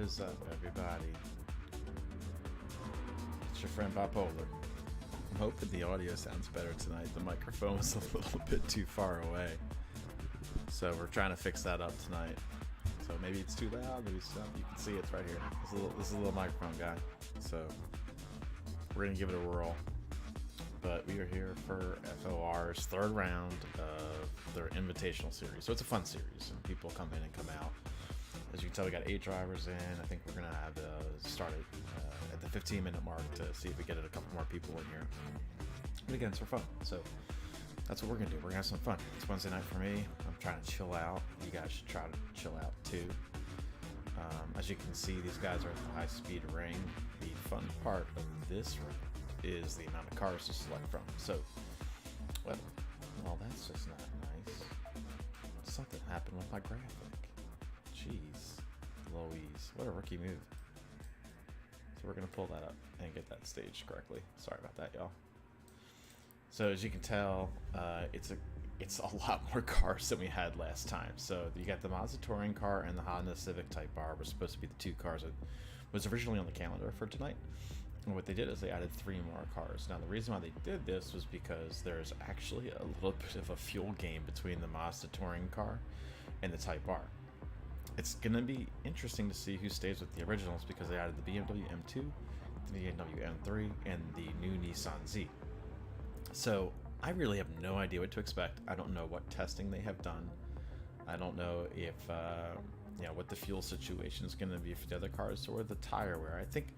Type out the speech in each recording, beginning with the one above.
is up, everybody? It's your friend Bipolar. I'm hoping the audio sounds better tonight. The microphone was a little bit too far away, so we're trying to fix that up tonight. So maybe it's too loud, maybe it's not. You can see it's right here. This is a little microphone guy. So we're gonna give it a whirl. But we are here for FOR's third round of their Invitational series. So it's a fun series, and people come in and come out. As you can tell, we got 8 drivers in. I think we're going to have started at the 15-minute mark to see if we get a couple more people in here. But again, it's for fun. So that's what we're going to do. We're going to have some fun. It's Wednesday night for me. I'm trying to chill out. You guys should try to chill out too. As you can see, these guys are at the high-speed ring. The fun part of this ring is the amount of cars to select from. So, well, that's just not nice. Something happened with my graphic. Jeez, Louise, what a rookie move. So we're gonna pull that up and get that staged correctly. Sorry about that, y'all. So as you can tell, it's a lot more cars than we had last time. So you got the Mazda Touring car and the Honda Civic Type R were supposed to be the 2 cars that was originally on the calendar for tonight. And what they did is they added 3 more cars. Now the reason why they did this was because there's actually a little bit of a fuel game between the Mazda Touring car and the Type R. It's going to be interesting to see who stays with the originals because they added the BMW M2, the BMW M3, and the new Nissan Z. So I really have no idea what to expect. I don't know what testing they have done. I don't know if what the fuel situation is going to be for the other cars or the tire wear. I think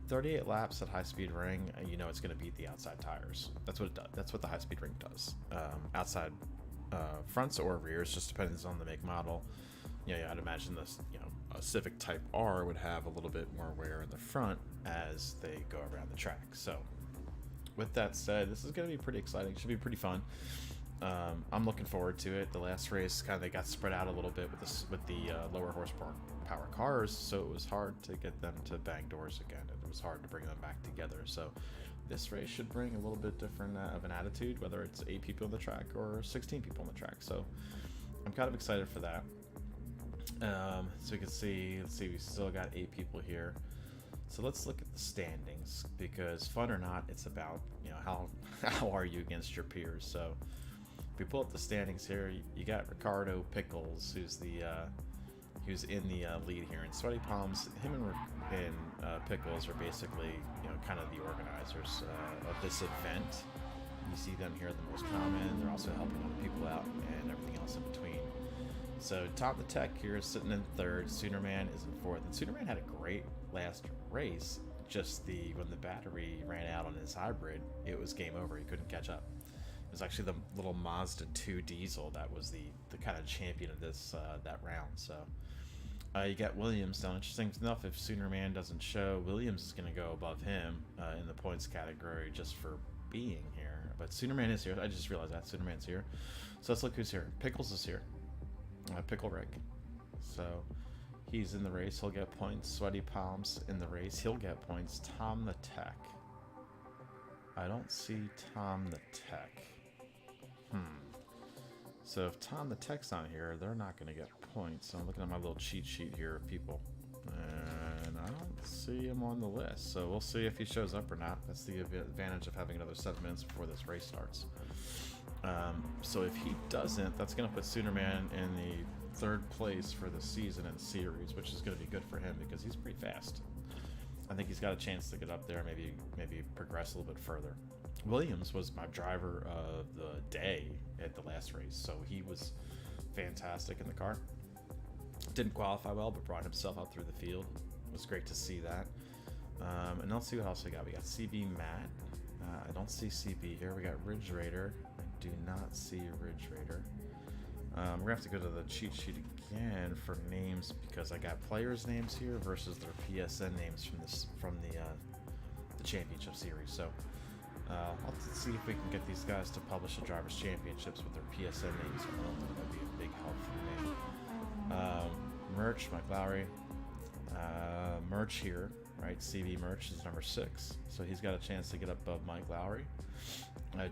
38 laps at high-speed ring, it's going to beat the outside tires. That's what it does. That's what the high-speed ring does. Outside fronts or rears, just depends on the make model. I'd imagine this, a Civic Type R would have a little bit more wear in the front as they go around the track. So, with that said, this is going to be pretty exciting. It should be pretty fun. I'm looking forward to it. The last race they got spread out a little bit with the lower horsepower cars, so it was hard to get them to bang doors again. It was hard to bring them back together. So this race should bring a little bit different of an attitude, whether it's 8 people on the track or 16 people on the track. So I'm kind of excited for that. So you can see, we still got 8 people here. So let's look at the standings, because fun or not, it's about how are you against your peers. So if we pull up the standings here, you got Ricardo Pickles, who's in the lead here, and Sweaty Palms. Him and Pickles are basically kind of the organizers of this event. You see them here the most common. They're also helping other people out and everything else in between. So Tom the Tech here is sitting in 3rd. Soonerman is in 4th. And Soonerman had a great last race. Just when the battery ran out on his hybrid, it was game over. He couldn't catch up. It was actually the little Mazda 2 diesel that was the kind of champion of this that round. So you got Williams. Now, interesting enough, if Soonerman doesn't show, Williams is going to go above him in the points category just for being here. But Soonerman is here. I just realized that Soonerman's here. So let's look who's here. Pickles is here. Pickle Rick. So he's in the race. He'll get points. Sweaty Palms in the race. He'll get points. Tom the Tech. I don't see Tom the Tech. So if Tom the Tech's on here, they're not going to get points. So I'm looking at my little cheat sheet here of people, and I don't see him on the list. So we'll see if he shows up or not. That's the advantage of having another 7 minutes before this race starts. So if he doesn't, that's going to put Soonerman in the 3rd place for the season and series, which is going to be good for him because he's pretty fast. I think he's got a chance to get up there, maybe progress a little bit further. Williams was my driver of the day at the last race, so he was fantastic in the car. Didn't qualify well, but brought himself up through the field. It was great to see that. And let's see what else we got. We got CB Matt. I don't see CB here. We got Ridge Raider. I do not see Ridge Raider. We're going to have to go to the cheat sheet again for names because I got players' names here versus their PSN names from the championship series. So I'll see if we can get these guys to publish the Drivers' Championships with their PSN names. I don't think that'd be a big help for me. Merch, Mike Lowry. Merch here, right? CV Merch is number 6, so he's got a chance to get up above Mike Lowry.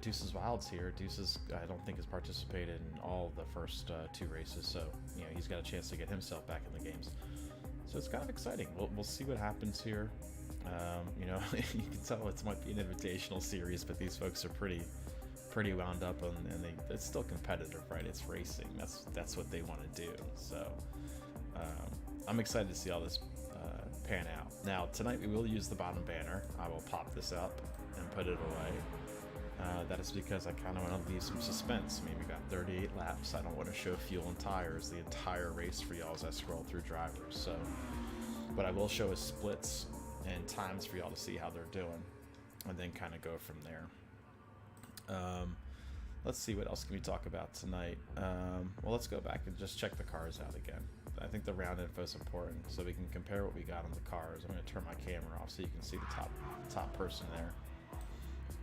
Deuce's Wild's here. Deuce's, I don't think, has participated in all the first 2 races, so he's got a chance to get himself back in the games. So it's kind of exciting. We'll see what happens here. You know, you can tell it might be an invitational series, but these folks are pretty wound up, and it's still competitive, right? It's racing. That's what they want to do. So I'm excited to see all this pan out. Now tonight we will use the bottom banner. I will pop this up and put it away. That is because I kind of want to leave some suspense. I mean, we got 38 laps. I don't want to show fuel and tires the entire race for y'all as I scroll through drivers. So what I will show is splits and times for y'all to see how they're doing, and then kind of go from there. Let's see, what else can we talk about tonight? Well, let's go back and just check the cars out again. I think the round info is important, so we can compare what we got on the cars. I'm going to turn my camera off so you can see the top person there.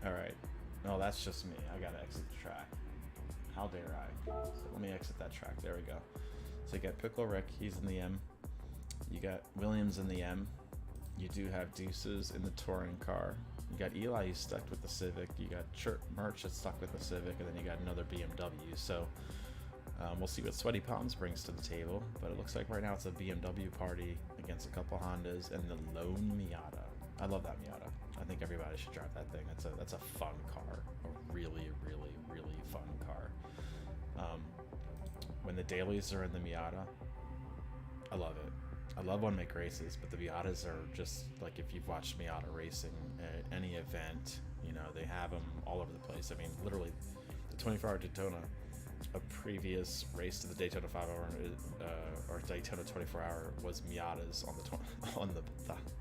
All right. No, that's just me. I gotta exit the track. How dare I? So let me exit that track. There we go. So you got Pickle Rick, he's in the M. You got Williams in the M. You do have Deuces in the touring car. You got Eli, he's stuck with the Civic. You got Merch that's stuck with the Civic, and then you got another BMW. So we'll see what Sweaty Palms brings to the table. But it looks like right now it's a BMW party against a couple Hondas and the lone Miata. I love that Miata. I think everybody should drive that thing. That's a fun car, a really fun car. When the dailies are in the Miata, I love it. I love when I make races, but the Miatas are just like, if you've watched Miata racing at any event, you know, they have them all over the place. I mean, literally, the 24-hour Daytona, a previous race to the Daytona 5-hour or Daytona 24-hour was Miatas on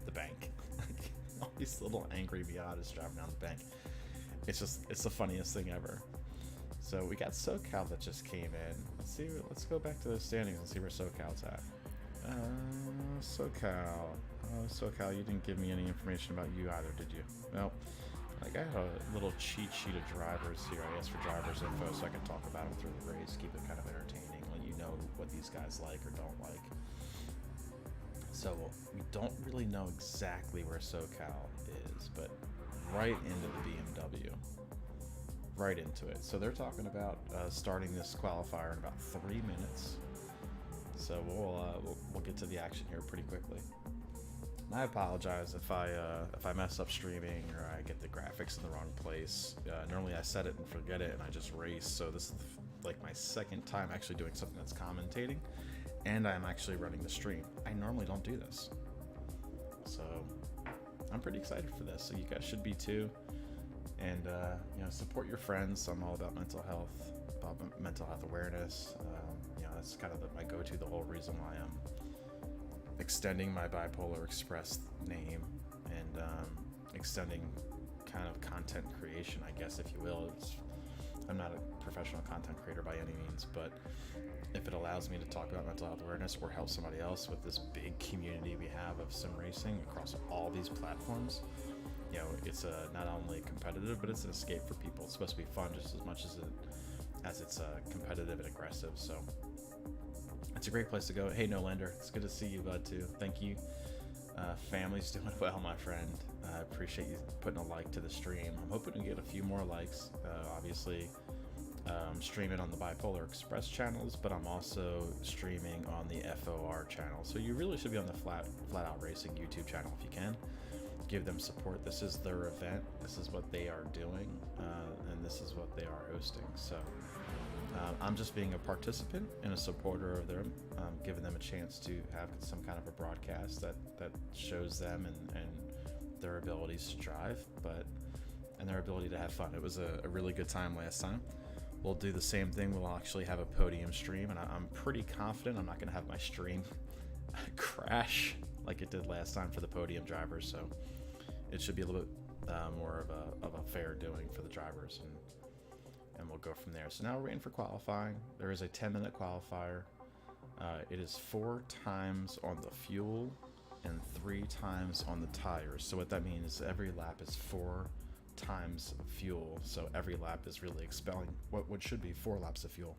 the bank. All these little angry Miatas driving down the bank. It's the funniest thing ever. So we got SoCal that just came in. Let's go back to those standings and see where SoCal's at. SoCal, you didn't give me any information about you either, did you? No. Like, I have a little cheat sheet of drivers here. I asked for drivers info so I can talk about them through the race, keep it kind of entertaining, let you know what these guys like or don't like. So we don't really know exactly where SoCal is, but right into the BMW. Right into it. So they're talking about starting this qualifier in about 3 minutes. So we'll get to the action here pretty quickly. And I apologize if I mess up streaming or I get the graphics in the wrong place. Normally I set it and forget it and I just race. So this is like my second time actually doing something that's commentating, and I'm actually running the stream. I normally don't do this, so I'm pretty excited for this. So you guys should be too. And you know, support your friends. I'm all about mental health awareness. You know, that's kind of my go-to, the whole reason why I'm extending my BiPolarXpres name and extending kind of content creation, I guess, if you will. I'm not a professional content creator by any means, but if it allows me to talk about mental health awareness or help somebody else with this big community we have of sim racing across all these platforms, you know, it's not only competitive, but it's an escape for people. It's supposed to be fun just as much as it's competitive and aggressive. So it's a great place to go. Hey, Nolander, it's good to see you, bud, too. Thank you. Family's doing well, my friend. I appreciate you putting a like to the stream. I'm hoping to get a few more likes. Obviously, I'm streaming on the BiPolarXpres channels, but I'm also streaming on the FOR channel. So you really should be on the Flat Out Racing YouTube channel if you can. Give them support. This is their event. This is what they are doing, and this is what they are hosting. So I'm just being a participant and a supporter of them, giving them a chance to have some kind of a broadcast that shows them and their abilities to drive, and their ability to have fun. It was a really good time last time. We'll do the same thing. We'll actually have a podium stream, and I'm pretty confident I'm not going to have my stream crash like it did last time for the podium drivers. So it should be a little bit more of a fair doing for the drivers, and we'll go from there. So now we're waiting for qualifying. There is a 10-minute qualifier. It is 4 times on the fuel and 3 times on the tires. So what that means is every lap is 4 times fuel. So every lap is really expelling what should be 4 laps of fuel.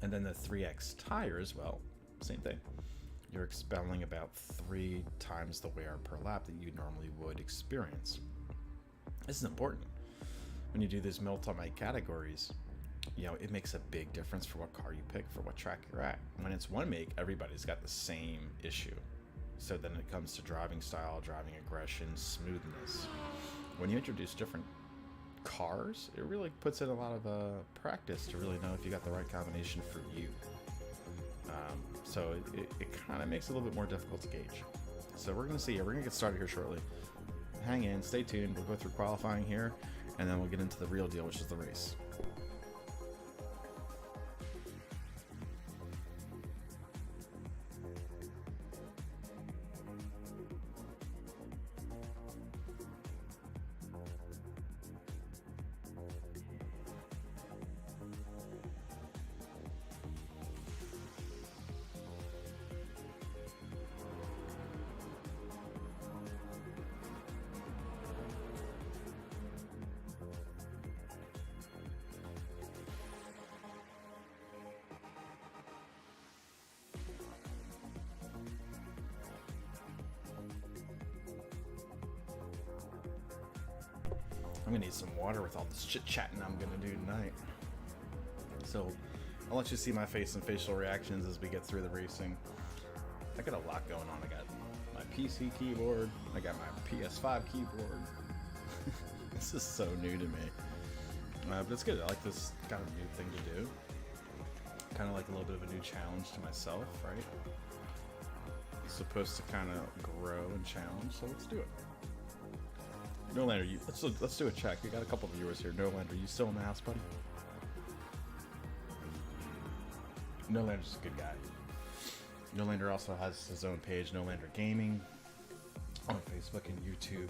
And then the 3X tires, well, same thing. You're expelling about 3 times the wear per lap that you normally would experience. This is important when you do these multi-mic categories. you know, it makes a big difference for what car you pick, for what track you're at. When it's one make, everybody's got the same issue. So then it comes to driving style, driving aggression, smoothness. When you introduce different cars, it really puts in a lot of practice to really know if you got the right combination for you. So it kind of makes it a little bit more difficult to gauge. So we're gonna see. We're gonna get started here shortly. Hang in, stay tuned. We'll go through qualifying here, and then we'll get into the real deal, which is the race. I'm gonna need some water with all this chit-chatting I'm gonna do tonight. So I'll let you see my face and facial reactions as we get through the racing. I got a lot going on. I got my PC keyboard, I got my PS5 keyboard. This is so new to me. But it's good. I like this kind of new thing to do. Kind of like a little bit of a new challenge to myself, right? It's supposed to kind of grow and challenge, so let's do it. No Lander, let's do a check. We got a couple of viewers here. No Lander, you still in the house, buddy? No Lander's a good guy. No Lander also has his own page, No Lander Gaming, on Facebook and YouTube.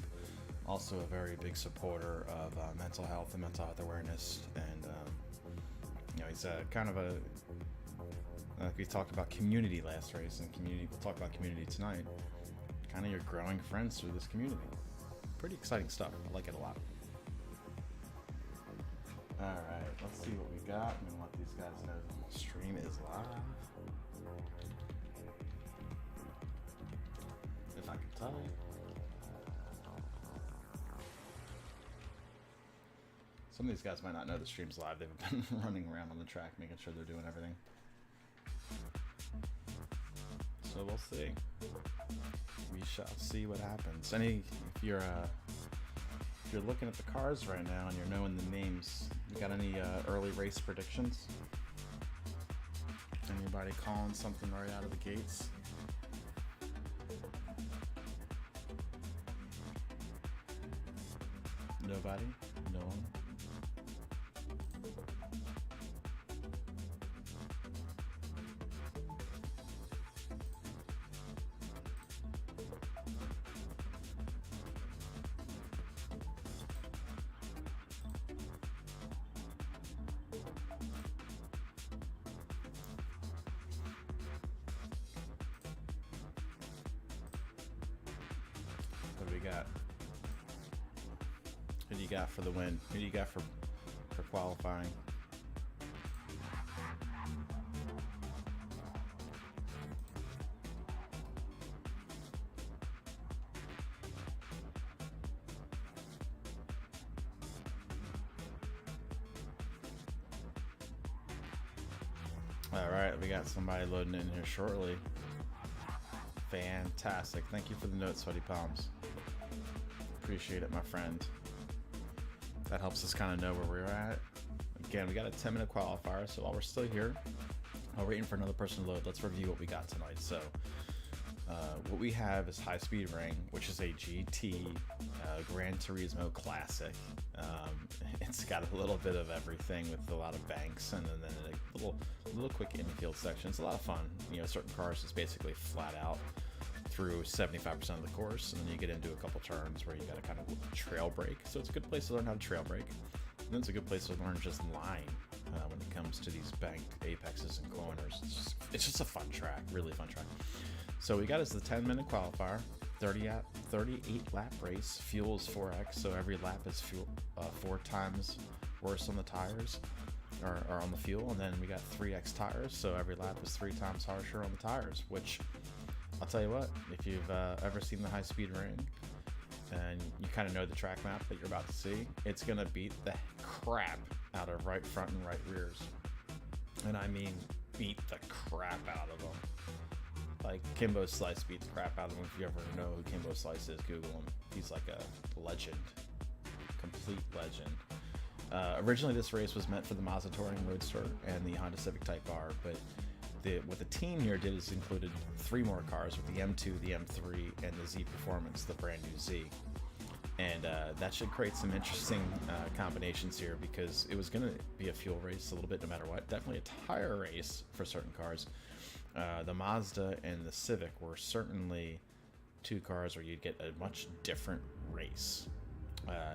Also a very big supporter of mental health and mental health awareness. And you know, he's kind of a we talked about community last race, and community. We'll talk about community tonight. Kind of your growing friends through this community. Pretty exciting stuff. I like it a lot. Alright, let's see what we got. I'm gonna let these guys know the stream is live. If I can tell you. Some of these guys might not know the stream's live. They've been running around on the track making sure they're doing everything. So we'll see. We shall see what happens. If you're looking at the cars right now and you're knowing the names, you got any early race predictions? Anybody calling something right out of the gates? Nobody? No one? Who do you got for the win? Who do you got for qualifying? All right, we got somebody loading in here shortly. Fantastic. Thank you for the note, Sweaty Palms. Appreciate it, my friend. That helps us kind of know where we're at. Again, we got a 10-minute qualifier, so while we're still here, while we're waiting for another person to load, let's review what we got tonight. So, what we have is High Speed Ring, which is a GT Gran Turismo classic. It's got a little bit of everything with a lot of banks and then a little quick infield section. It's a lot of fun. You know, certain cars is basically flat out through 75% of the course, and then you get into a couple turns where you got to kind of trail brake. So it's a good place to learn how to trail brake. And then it's a good place to learn just line when it comes to these banked apexes and corners. It's just a fun track, really fun track. So we got is the 10-minute qualifier, 38 lap race. Fuel is 4x, so every lap is fuel 4 times worse on the tires or on the fuel, and then we got 3x tires, so every lap is 3 times harsher on the tires. Which I'll tell you what, if you've ever seen the High Speed Ring and you kind of know the track map that you're about to see, it's gonna beat the crap out of right front and right rears. And I mean beat the crap out of them. Like, Kimbo Slice beat the crap out of him. If you ever know who Kimbo Slice is, Google him. He's like a legend. Complete legend. Originally, this race was meant for the Mazda Touring Roadster and the Honda Civic Type R, but what the team here did is included 3 more cars with the M2, the M3, and the Z Performance, the brand new Z. And that should create some interesting combinations here, because it was going to be a fuel race a little bit no matter what. Definitely a tire race for certain cars. The Mazda and the Civic were certainly 2 cars where you'd get a much different race.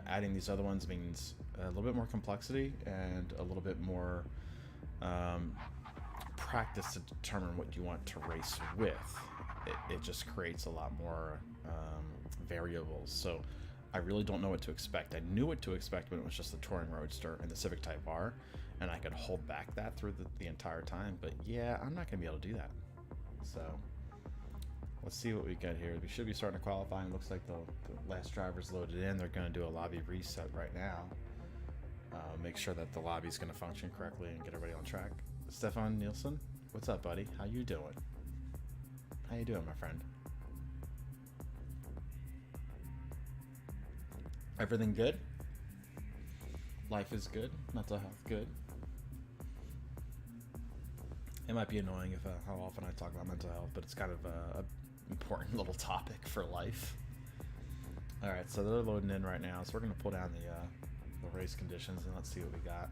Adding these other ones means a little bit more complexity and a little bit more practice to determine what you want to race with. It just creates a lot more variables. So I really don't know what to expect. I knew what to expect when it was just the Touring Roadster and the Civic Type R, and I could hold back that through the entire time. But yeah, I'm not going to be able to do that. So let's see what we got here. We should be starting to qualify. It looks like the last driver's loaded in. They're going to do a lobby reset right now. Make sure that the lobby's going to function correctly and get everybody on track. Stefan Nielsen, what's up, buddy? How you doing? How you doing, my friend? Everything good? Life is good? Mental health good? It might be annoying if how often I talk about mental health, but it's kind of a important little topic for life. All right, so they're loading in right now, so we're gonna pull down the race conditions and let's see what we got.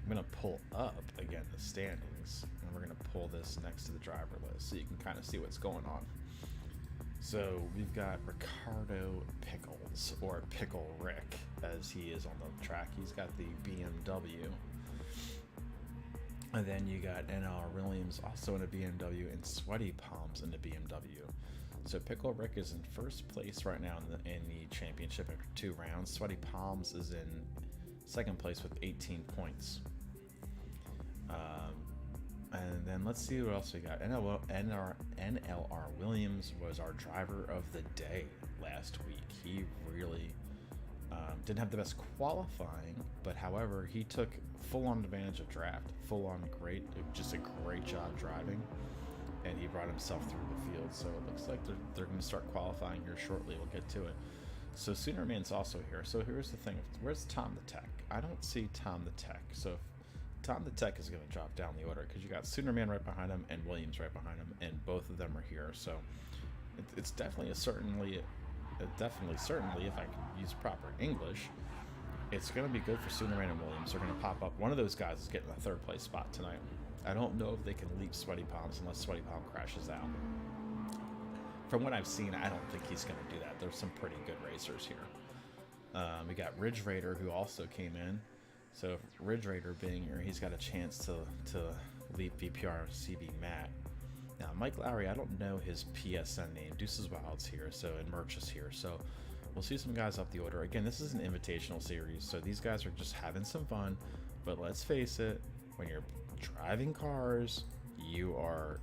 I'm gonna pull up again the standings, and we're gonna pull this next to the driver list so you can kind of see what's going on. So we've got Ricardo Pickles, or Pickle Rick, as he is on the track. He's got the BMW. And then you got NR Williams also in a BMW, and Sweaty Palms in the BMW. So Pickle Rick is in first place right now in the championship after 2 rounds. Sweaty Palms is in second place with 18 points. And then let's see what else we got. NLR Williams was our driver of the day last week. He really didn't have the best qualifying, but however, he took full-on advantage of draft, full-on great, just a great job driving, and he brought himself through the field. So it looks like they're going to start qualifying here shortly. We'll get to it. So Sooner Man's also here. So here's the thing. Where's Tom the Tech? I don't see Tom the Tech. So Tom the Tech is going to drop down the order because you got Sooner Man right behind him and Williams right behind him, and both of them are here. So it's definitely certainly, if I can use proper English, it's going to be good for Sooner Man and Williams. They're going to pop up. One of those guys is getting the 3rd place spot tonight. I don't know if they can leap Sweaty Palms unless Sweaty Palm crashes out. From what I've seen, I don't think he's going to do that. There's some pretty good racers here. We got Ridge Raider, who also came in. So Ridge Raider being here, he's got a chance to leap VPR CB Matt. Now Mike Lowry, I don't know his PSN name. Deuces Wild's here, so, and Merch is here. So we'll see some guys up the order. Again, this is an invitational series, so these guys are just having some fun. But let's face it, when you're driving cars, you are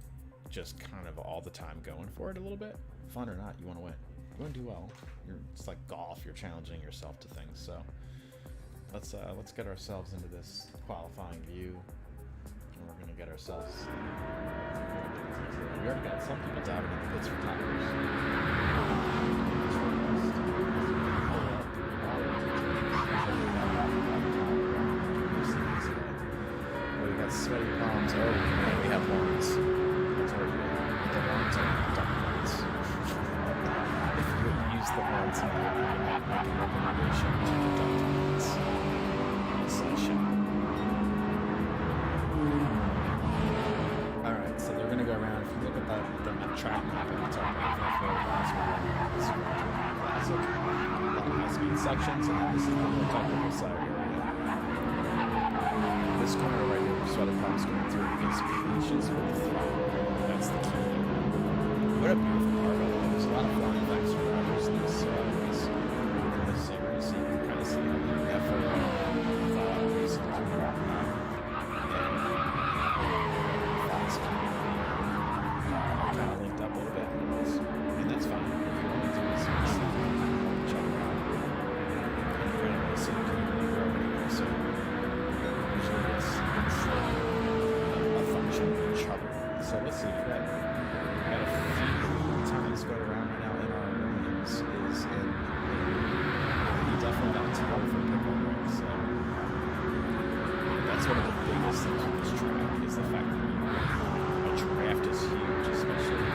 just kind of all the time going for it a little bit. Fun or not, you want to win. You want to do well. It's like golf. You're challenging yourself to things. So let's get ourselves into this qualifying view, and we're going to get ourselves. We already got some people diving in the pits for tires. We got Sweaty Palms. Oh, and we have horns. That's what we do. The horns are duck horns. If you would use the horns, you would make a recommendation to the duck horns. Alright, so they're going to go around. If you look at that track map at the top, classic. A lot of high-speed sections, and then this is the more technical side area. This corner right here, where Sweaty Palms going through, is patience with the throttle. That's the key. What a beautiful car, by the way. There's a lot of flying backs for drivers in this series. So you can kind of see the effort of racing to kind of linked up a little bit, and that's fine. If you want to do this, check it out. And you're going to see the community grow anyway, so That's one of the biggest things with this track is the fact that a draft is huge, especially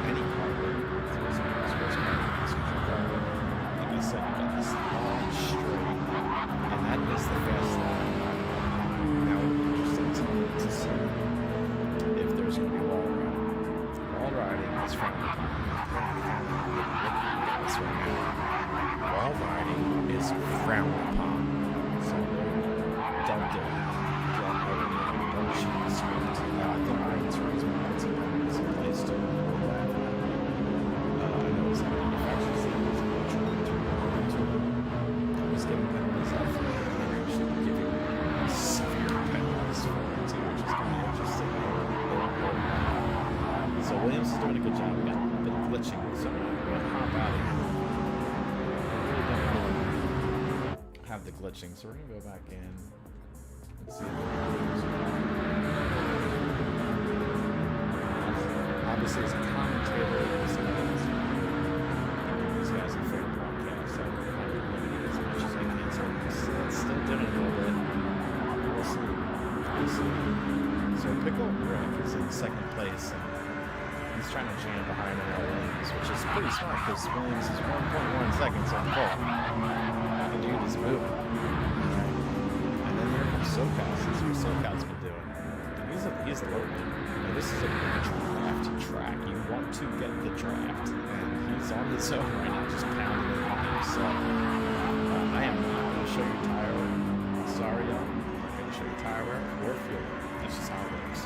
any car. Like I said, you got this long straight, and that is the fast line. Now it'll be interesting to see if there's going to be wall riding. Wall riding is frowned upon. Wall riding is frowned upon. So don't do it. Don't shoot the script. I think Gran Turismo puts it in place too. I know it's not manufacturers that was trying to I was getting penalties out for it. They're actually giving severe penalties for it too, which is kind of interesting. So Williams is doing a good job. We got a little bit of glitching, so we're going to hop out of here. Have the glitching, so we're gonna go back in and see. Obviously, as a commentator, these guys are fair broadcast. So I'm limited as much as I can. So it's still doing a little bit. We'll see. So Pickle Rick is in second place, and he's trying to jam behind Williams, which is pretty smart because Williams is 1.1 seconds on pole. The dude is moving. And then here comes SoCal. This is what SoCal's been doing. He's lurking. Now, this is a draft track. You want to get the draft. And he's on the zone right now, just pounding it on himself. I am not going to show you tire wear. Sorry, y'all. I'm not going to show you tire wear or fuel. That's just how it works.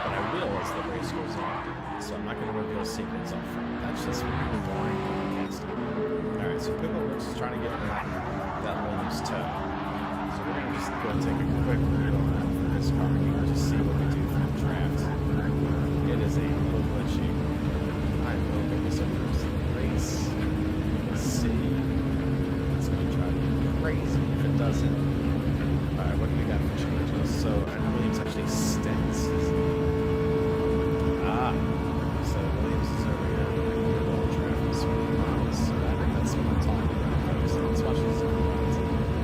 But I will as the race goes on. So I'm not going to reveal secrets up front. That's just really boring podcasting. Alright, so Pickleworks is trying to get that Williams toe. So we're going to just go and take a quick read on that for this car here to see what we do for the draft. It is a little glitchy. I will get this over to the race. Let's see. It's going to try to be crazy if it doesn't. Alright, what do we got for changes? So, Williams actually stints. So Williams is over here. We're going to traffic miles. So I think that's what I'm talking about, folks. So let's watch these lines.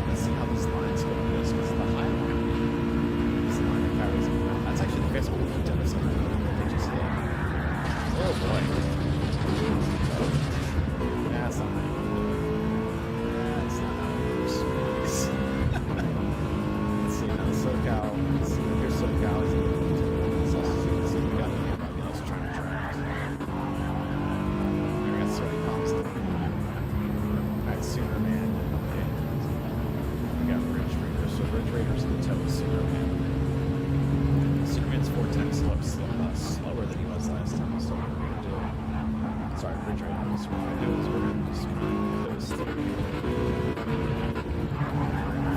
Let's see how these lines go with this, because the high line is the line that carries them. That's actually the best one we've done this on. They just hit. Oh boy. That's not how it works. That's not how it works. Let's see now. SoCal. Let's see. Here's SoCal. Let's also see we got everybody else trying to draft. I got sweaty palms there. Alright, Sooner Man. We got Ridge Raider. So Ridge Raider's in the toe of Sooner Man. Sooner Man's 410 slower than he was last time. So what we're going to do. Sorry, Ridge Raider. So what we're going to do is we're going to just coast through.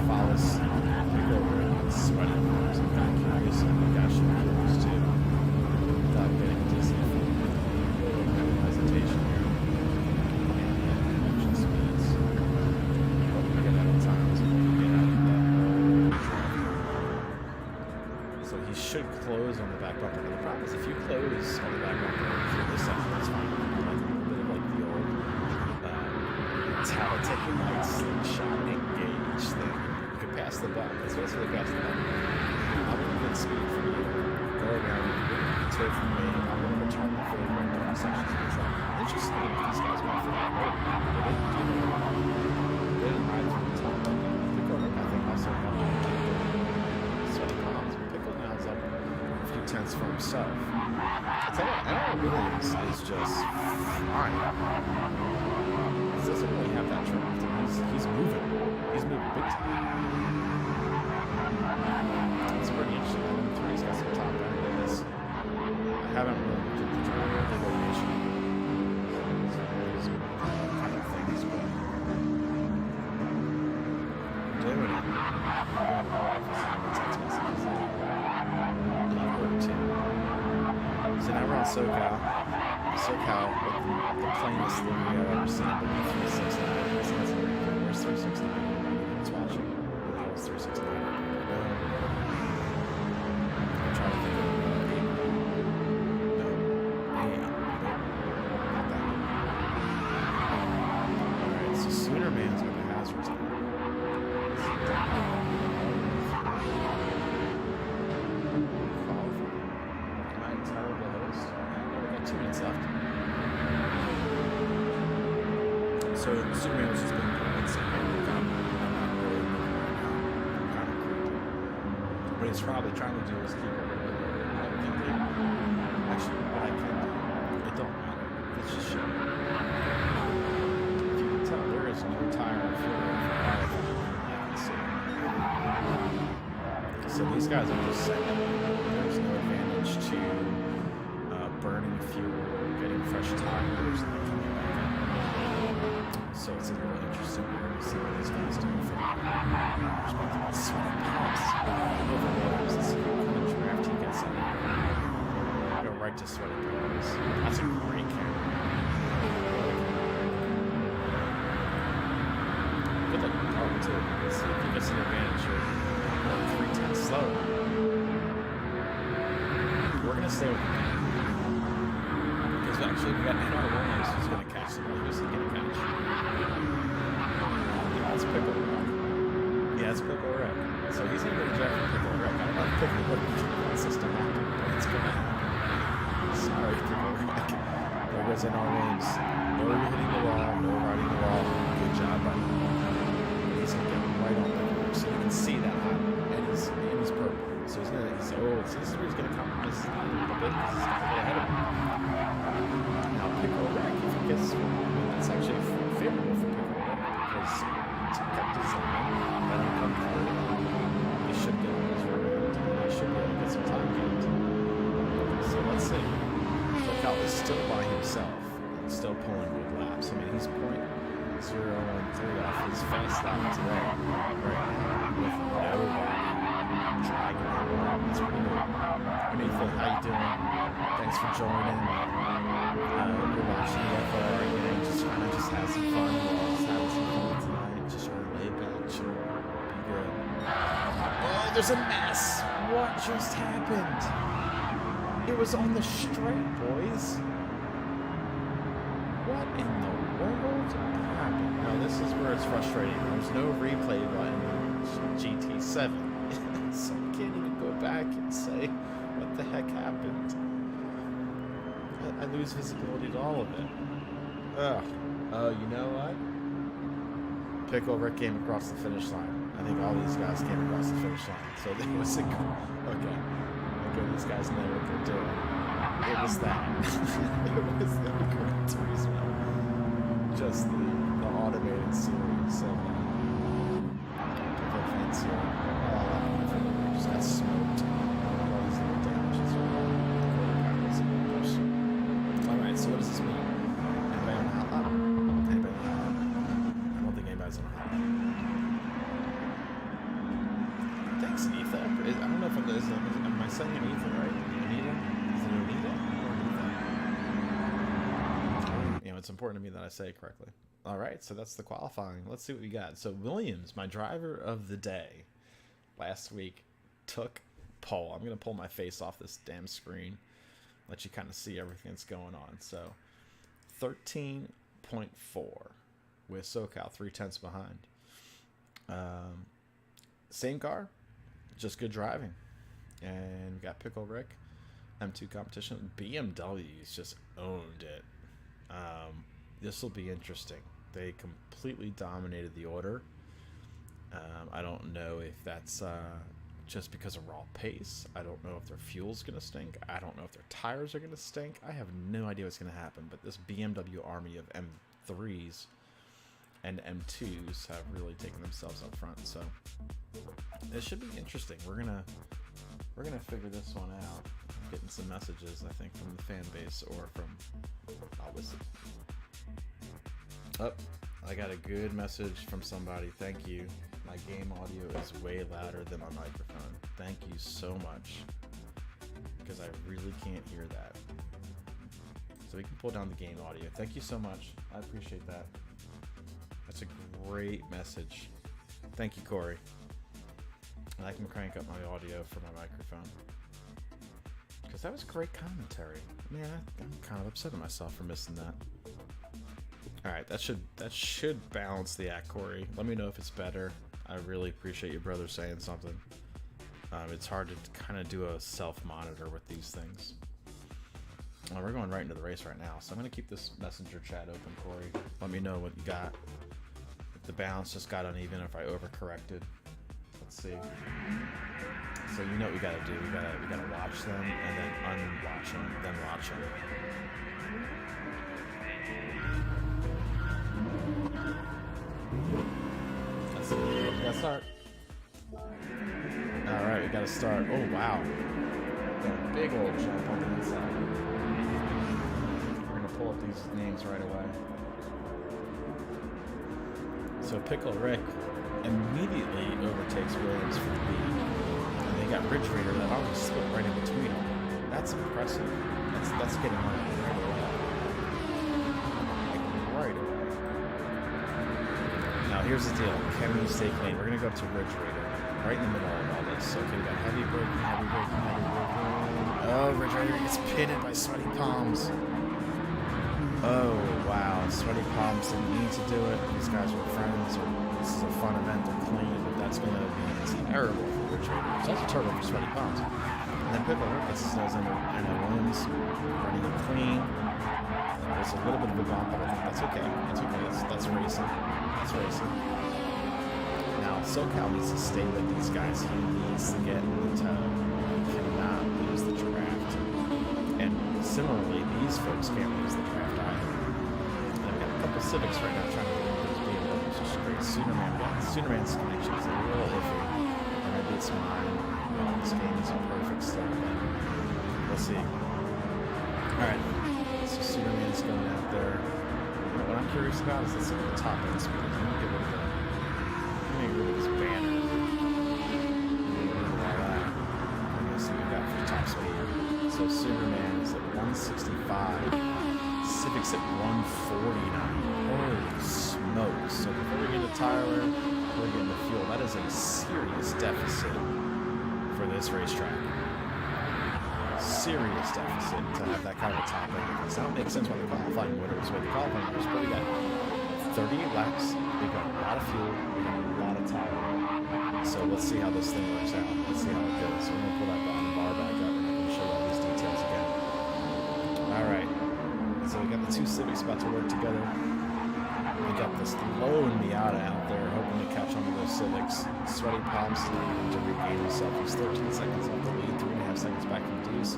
Follow pick over and sweaty palms. I'm kind of curious. I think I should be curious too. Without getting dizzy from having hesitation here. And action speeds. What we get out of times and what we get out of that. So he should close on the back bumper. The problem is if you close on the back bumper for this section, that's fine. Like a little bit of like the old Talented like slingshot engage thing. You can pass the buck. It's basically pass the buck. I want a good speed from you. Go around. Take from me. I want to return the favor in different sections of the track. Interesting if these guys went for that road. They didn't do that. They didn't ride through the top. Pickle, I think, also got sweaty palms. Pickle now is up a few tenths for himself. I tell you what, Aaron Williams is just fine. He doesn't really have that draft. He's moving. He's moving big time. It's pretty interesting. Number 3's got some top end days. I haven't really looked at the draft evaluation. Kind of things, but doing it. I'm going to off with some text messages. Love work too. So now we're on SoCal. SoCal with the plainest thing I've ever seen, but 369. Where's 369? Let's watch it. That was 369. I'm trying to think of Alright, so Sooner Man's got the hazards on. So Superman was just being played, so I'm not really looking right now. I'm kind of creepy. What he's probably trying to do is keep everybody thinking. Actually, what I can do, it don't matter. Let's just show you. If you can tell, there is no tire or fuel I can see. So these guys are just saying there's no advantage to burning fuel or getting fresh tires and then coming back in. So it's a little interesting here to see what these guys do from perspective. It's sort of past over Williams. Let's see what kind of draft he gets in here. Go right to Sweaty Palms. That's a great camera. Good looking car too. Let's see if he gets an advantage here. 310 slow. We're gonna stay with him. Because actually we got N.R. Williams who's gonna catch somebody. Who's he gonna catch? Yeah, that's Pickle Rick. Yeah, it's Pickle Rick. So he's gonna go to Jeff for Pickle Rick. I don't know if Pickle Rick wants this to happen, but it's gonna happen. Sorry, Pickle Rick. There goes N.R. Williams. No hitting the wall, no riding the wall. Good job, buddy. He's gonna get right on Pickle Rick, so you can see that happen. And he's purple. So he's gonna, so this is where he's gonna compromise a little bit because he's gonna get ahead of him. Now Pickle Rick, if he gets, that's actually favorable for Pickle Rick because it's a cut design, let him come through. He should get his rear end, and he should be able to get some time gained. So let's see. Look how he's still by himself, still pulling good laps. I mean, he's 0.013 off his fast lap today, right now, with no dragging him around. That's pretty good. Nathan, how you doing? Thanks for joining. We're watching the FR, you know, just kind of just have some fun. Just having some fun tonight. Just trying to lay back, chill, be good. Oh, there's a mess. What just happened? It was on the straight, boys. What in the world happened? Now this is where it's frustrating. There's no replay button in GT7. So I can't even go back and say what the heck happened. I lose visibility to all of it. Ugh. Oh, you know what? Pickle Rick came across the finish line. I think all these guys came across the finish line. So there was a okay. Okay, these guys know what they're doing. It was that. It was the Gran Turismo. Just the automated series of pickle fans here. Just got smoked. All these little damages. Alright, so what does this mean? Anybody on the hot lap? Anybody on the hot lap? I don't think anybody's on the hot lap. Thanks, Anita. I don't know if am I saying Anita right? Anita? Is it Anita or Anita? You know, it's important to me that I say it correctly. Alright, so that's the qualifying. Let's see what we got. So Williams, my driver of the day, last week, took pole. I'm going to pull my face off this damn screen. Let you kind of see everything that's going on. So 13.4 with SoCal 3/10 behind. Same car, just good driving. And we got Pickle Rick, M2 competition. BMW's just owned it. This will be interesting. They completely dominated the order. I don't know if that's just because of raw pace. I don't know if their fuel's going to stink. I don't know if their tires are going to stink. I have no idea what's going to happen. But this BMW army of M3s and M2s have really taken themselves up front. So it should be interesting. We're gonna figure this one out. I'm getting some messages, I think, from the fan base or from listen. Oh, I got a good message from somebody. Thank you. My game audio is way louder than my microphone. Thank you so much, because I really can't hear that. So we can pull down the game audio. Thank you so much. I appreciate that. That's a great message. Thank you, Corey. And I can crank up my audio for my microphone, because that was great commentary. Man, I'm kind of upset at myself for missing that. All right, that should balance the act, Corey. Let me know if it's better. I really appreciate your brother saying something. It's hard to kind of do a self-monitor with these things. Well, we're going right into the race right now, so I'm going to keep this messenger chat open, Corey. Let me know what you got. If the balance just got uneven, if I overcorrected. Let's see. So you know what we got to do. We got to watch them and then unwatch them, then watch them. Let's see. We got to start. All right, we got to start. Oh wow, got a big old jump on the inside. We're gonna pull up these names right away. So Pickle Rick immediately overtakes Williams for the lead. And they got Ridge Raider that almost split right in between them. That's impressive. That's getting on right away. Like right away. Now here's the deal. Can we stay clean? We're gonna go to Ridge Raider. Right in the middle of all this. Okay, we got heavy braking, heavy braking, heavy braking. Oh, Ridge Raider gets pitted by Sweaty Palms. Oh, wow. Sweaty Palms didn't need to do it. These guys were friends. This is a fun event. They're clean, but that's going to be terrible for Ridge Raider. It's also terrible for Sweaty Palms. And then Pickle Rick gets his nose in the wins, running it clean. There's a little bit of a bump, but I think that's okay. That's okay. That's racing. That's racing. Now, SoCal needs to stay with these guys. He needs to get in the toe. He cannot lose the draft. And similarly, these folks can't lose the draft either. And I've got a couple Civics right now trying to get those BMWs, which is great. Soonerman's connection is a little iffy. Or maybe it's mine. Well, this game is a perfect start, but we'll see. Alright, so Soonerman's going out there. What I'm curious about is let's look at the top end speed. I'm going to get rid of that. Get rid of this banner. Get rid of all that. Let's see what we got for top speed. So Superman is at 165. Civic's at 149. Holy smokes. So before we get to Tyler, we're getting the fuel. That is a serious deficit for this racetrack. Serious deficit to have that kind of a top end. Because that would make sense why the qualifying order was what the qualifying order is. But we got 38 laps. We got a lot of fuel. We got a lot of tire. So let's see how this thing works out. Let's see how it goes. So we're going to pull that bottom bar back up. We're not going to show you all these details again. Alright. So we got the two Civics about to work together. We got this lone Miata out there hoping to catch on to those Civics. Sweaty Palms to regain himself. He's 13 seconds off the lead, 3.5 seconds back from Deuce.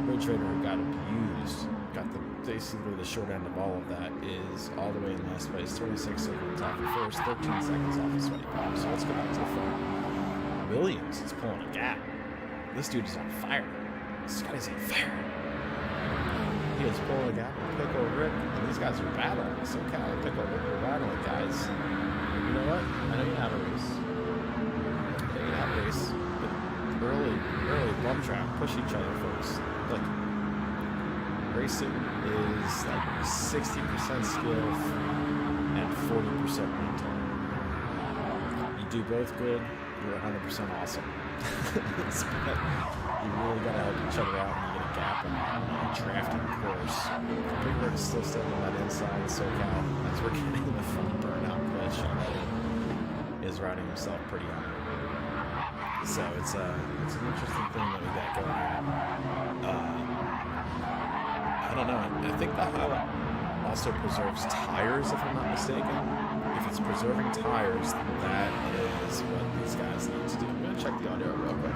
Ridge Raider who got abused. Got basically the short end of all of that is all the way in last place. 26 seconds off of first, 13 seconds off of Sweaty Palms. So let's go back to the front. Williams is pulling a gap. This dude is on fire. This guy's on fire. He is pulling a gap with Pickle Rick, and these guys are battling. SoCal and Pickle Rick are battling, guys. You know what? I know you have a race. But early bump track, push each other, folks. Look, racing is like 60% skill and 40% mental. You do both good, you're 100% awesome. You really gotta help each other out when you get a gap in a drafting course. Big Rick's still staying on that inside. SoCal, as we're getting the front burnout glitch, is riding himself pretty on it. So it's an interesting thing that we got going on. I don't know. I think the highlight also preserves tires, if I'm not mistaken. If it's preserving tires, that is what these guys need to do. I'm going to check the audio real quick.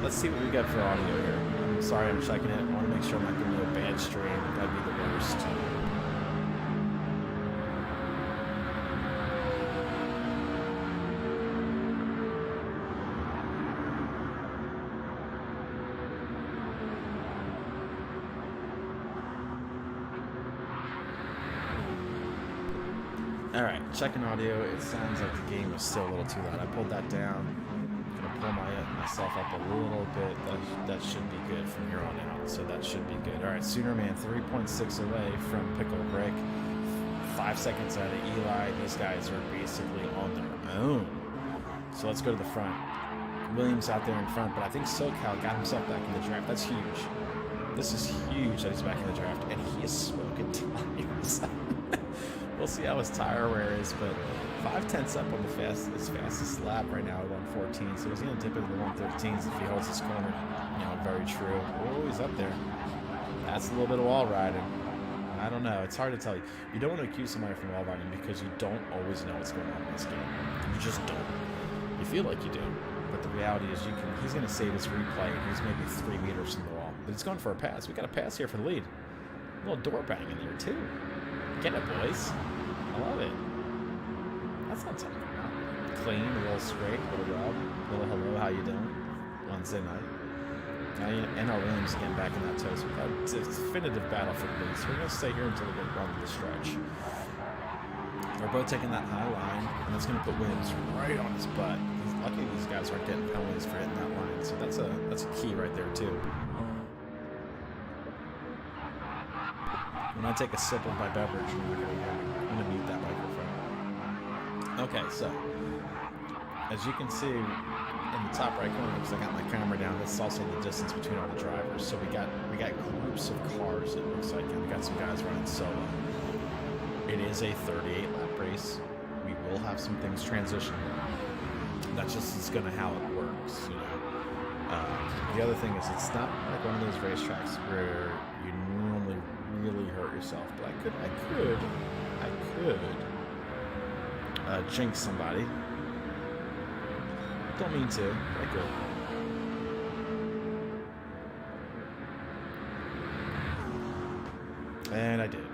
Let's see what we got for audio here. I'm sorry I'm checking it. I want to make sure I'm not giving you a bad stream. That'd be the worst. Alright, checking audio. It sounds like the game was still a little too loud. I pulled that down. Pull myself up a little bit. That should be good from here on out. So that should be good. All right, Soonerman 3.6 away from Pickle Rick. 5 seconds out of Eli. These guys are basically on their own. So let's go to the front. Williams out there in front, but I think SoCal got himself back in the draft. That's huge. This is huge that he's back in the draft, and he is smoking tires. We'll see how his tire wear is, but 5/10 up on the his fastest lap right now at 114, so he's going to dip into the 113s if he holds his corner. You know, very true. Oh, he's up there. That's a little bit of wall riding. I don't know. It's hard to tell you. You don't want to accuse somebody from wall riding because you don't always know what's going on in this game. You just don't. You feel like you do, but the reality is he's going to save his replay, and he's maybe 3 meters from the wall. But he's going for a pass. We got a pass here for the lead. A little door bang in there, too. Get it, boys. I love it. That's not something about. Clean, a little scrape, a little rub, a little hello, how you doing? Wednesday night. And our Williams getting back in that toast. It's a definitive battle for the lead, so we're going to stay here until we get run to the stretch. They're both taking that high line, and that's going to put Williams right on his butt. He's lucky these guys aren't getting penalties for hitting that line, so that's a key right there, too. When I take a sip of my beverage, I'm going to mute that microphone. Okay, so as you can see in the top right corner, because I got my camera down, that's also the distance between all the drivers. So we got groups of cars, it looks like, and we got some guys running solo. It is a 38-lap race. We will have some things transition. That's just going to how it works, you know. The other thing is, it's not like one of those racetracks where you normally really hurt yourself, but I could jinx somebody. Don't mean to, but I could. And I did.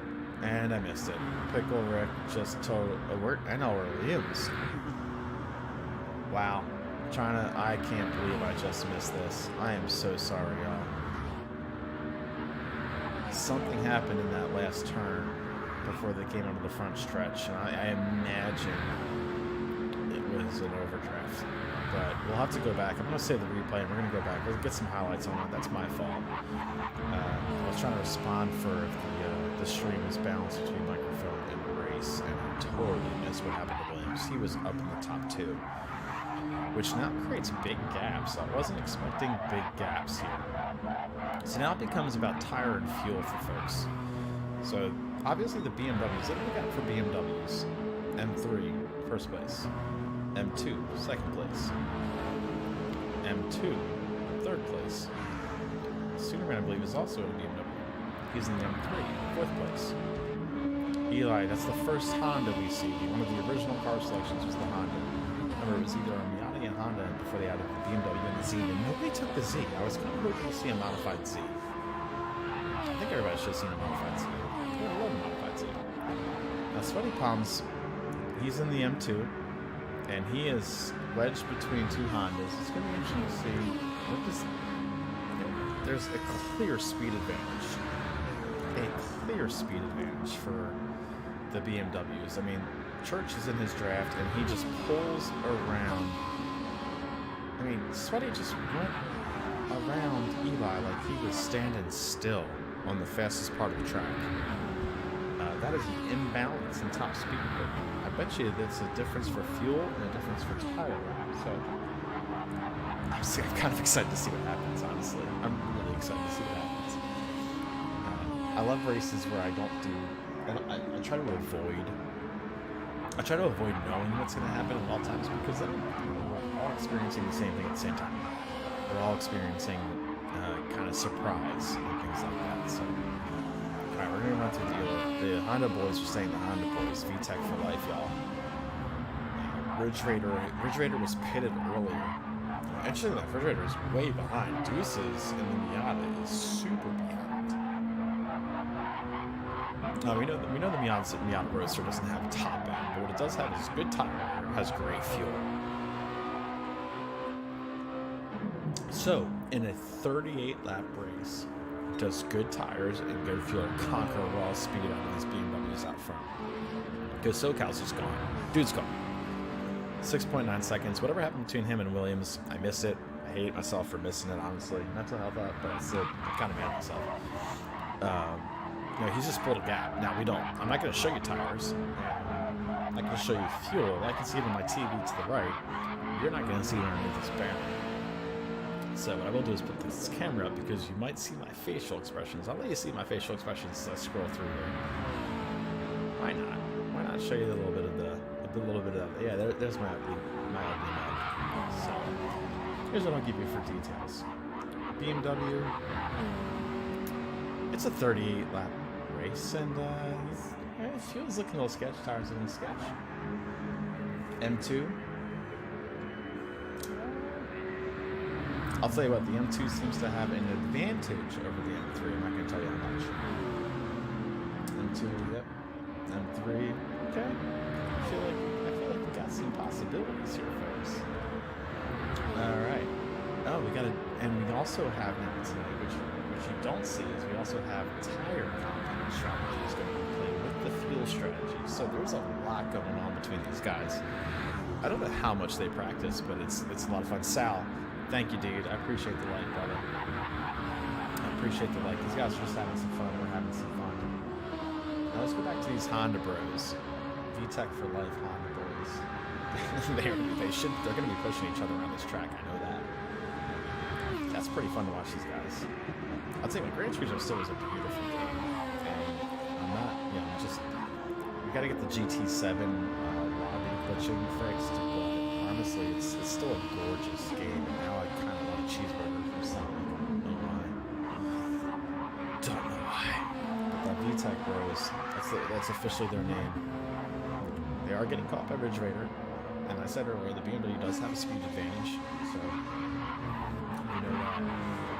And I missed it. Pickle Rick just told and Williams. Wow. I can't believe I just missed this. I am so sorry, y'all. Something happened in that last turn before they came onto the front stretch, and I imagine it was an overdraft. But we'll have to go back. I'm going to save the replay, and we're going to go back. We'll get some highlights on it. That's my fault. I was trying to respond for if the stream is balanced between microphone and race, and I totally missed what happened to Williams. He was up in the top 2, which now creates big gaps. I wasn't expecting big gaps here. So now it becomes about tire and fuel for folks. So obviously the BMWs, what do we got for BMWs? M3, first place. M2, second place. M2, third place. Superman, I believe, is also in a BMW. He's in the M3, fourth place. Eli, that's the first Honda we see. One of the original car selections was the Honda. Remember, it was either a Miata and Honda before they added the BMW and the Z, and nobody took the Z. I was kind of hoping to see a modified Z. I think everybody should have seen a modified Z. I love a modified Z. Now, Sweaty Palms, he's in the M2, and he is wedged between 2 Hondas. It's going to be interesting to see. There's a clear speed advantage. A clear speed advantage for the BMWs. I mean, Church is in his draft, and he just pulls around. I mean, Sweaty just went around Eli like he was standing still on the fastest part of the track. That is the imbalance in top speed. I bet you that's a difference for fuel and a difference for tire lap. So I'm kind of excited to see what happens, honestly. I'm really excited to see what happens. I love races where I don't do, and I try to avoid knowing what's going to happen at all times, because then we're all experiencing the same thing at the same time. We're all experiencing kind of surprise and things like that. So, all right, we're going to run through the Honda boys are saying the Honda boys, VTEC for life, y'all. Ridge Raider was pitted earlier. Actually, the Refrigerator is way behind. Deuces and the Miata is super behind. We know the Miata Roadster doesn't have a top end, but what it does have is good tire wear. It has great fuel. So, in a 38-lap race, does good tires and good fuel conquer raw speed out of these BMWs out front? Because SoCal's just gone. Dude's gone. 6.9 seconds. Whatever happened between him and Williams, I miss it. I hate myself for missing it, honestly. Mental health up, but I'm kind of mad at myself. He's just pulled a gap. Now, I'm not going to show you tires. I'm not going to show you fuel. I can see it on my TV to the right. you're not going to see it underneath this barrel. So what I will do is put this camera up because you might see my facial expressions. I'll let you see my facial expressions as I scroll through here. Why not? Why not show you a little bit of yeah, there's my ugly mug. So here's what I'll give you for details. BMW, it's a 38 lap race, and it feels looking a little sketch. Tires looking sketch. M2. I'll tell you what, the M2 seems to have an advantage over the M3. I'm not going to tell you how much. M2, yep. M3, okay. I feel like we got some possibilities here, folks. All right. Oh, and we also have now tonight, which you don't see, is we also have tire compound strategies going to play with the fuel strategy. So there's a lot going on between these guys. I don't know how much they practice, but it's a lot of fun. Sal, thank you, dude. I appreciate the like, brother. I appreciate the like. These guys are just having some fun. We're having some fun. Now let's go back to these Honda bros. VTech for life, Honda bros. They're going to be pushing each other around this track. I know that. That's pretty fun to watch these guys. I'll tell you what, Gran Turismo still is a beautiful game. And I'm not, we got to get the GT7 lobby glitching fixed, but honestly, it's still a gorgeous game. And now I kind of want a cheeseburger from something. Don't know why. But that VTech Bros, that's officially their name. They are getting caught by Ridge Raider. And I said earlier, the BMW does have a speed advantage, so you know that.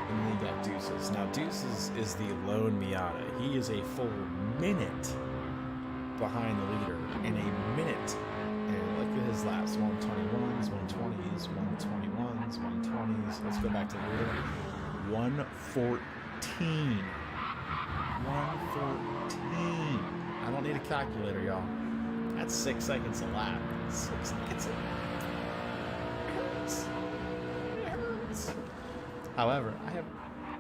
And then you got Deuces. Now, Deuces is the lone Miata. He is a full minute behind the leader in a minute. And look at his laps: 121s, 120s, 121s, 120s. Let's go back to the leader. 114. 114. I don't need a calculator, y'all. That's 6 seconds a lap. 6 seconds a lap. It hurts. However,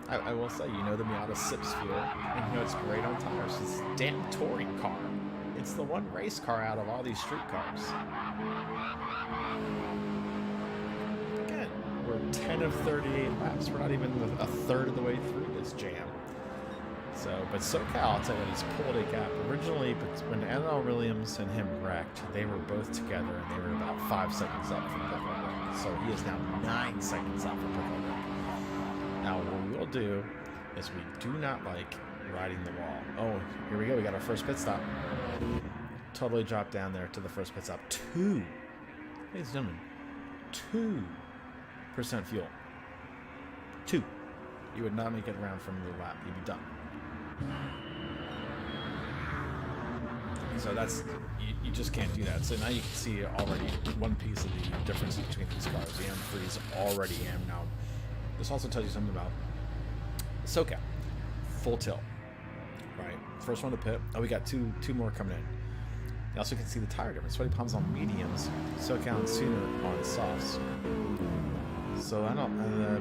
I will say, the Miata sips fuel, and it's great on tires. It's a damn touring car. It's the one race car out of all these street cars. Again, we're 10 of 38 laps. We're not even a third of the way through this jam. So, but SoCal, I'll tell you what, he's pulled a gap. Originally, but when NL Williams and him wrecked, they were both together, and they were about 5 seconds up from Pickle Rick. So he is now 9 seconds up from Pickle Rick. Now, what we will do is we do not like riding the wall. Oh, here we go. We got our first pit stop. Totally dropped down there to the first pit stop. Ladies and gentlemen, 2% fuel. 2. You would not make it around from the lap. You'd be done. So that's, you just can't do that. So now you can see already one piece of the difference between these cars. The M3's already am now. This also tells you something about SoCal. Full tilt. Right? First one to pit. Oh, we got two more coming in. You also can see the tire difference. Sweaty Palms on mediums. SoCal and Sooner on softs. So I don't,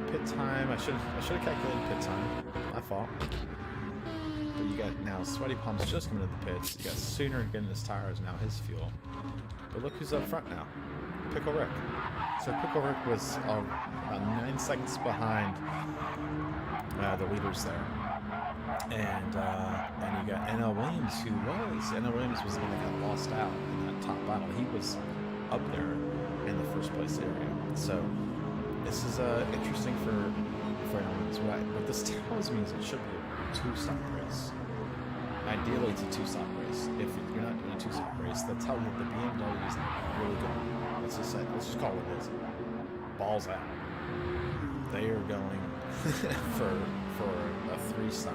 pit time, I should have calculated pit time. My fault. But you got now Sweaty Palms just coming to the pits. You got Sooner getting his tires, now his fuel. But look who's up front now. Pickle Rick. So Pickle Rick was about 9 seconds behind the leaders there. And you got NL Williams, NL Williams was the one that got lost out in that top battle. He was up there in the first place area. So this is interesting for NL Williams. What this tells me is it should be a 2-stop race. Ideally, it's a 2-stop race. If you're not doing a 2-stop race, that's how the BMW is really good. Let's just call it what it is. Balls out. They are going for a 3-stop.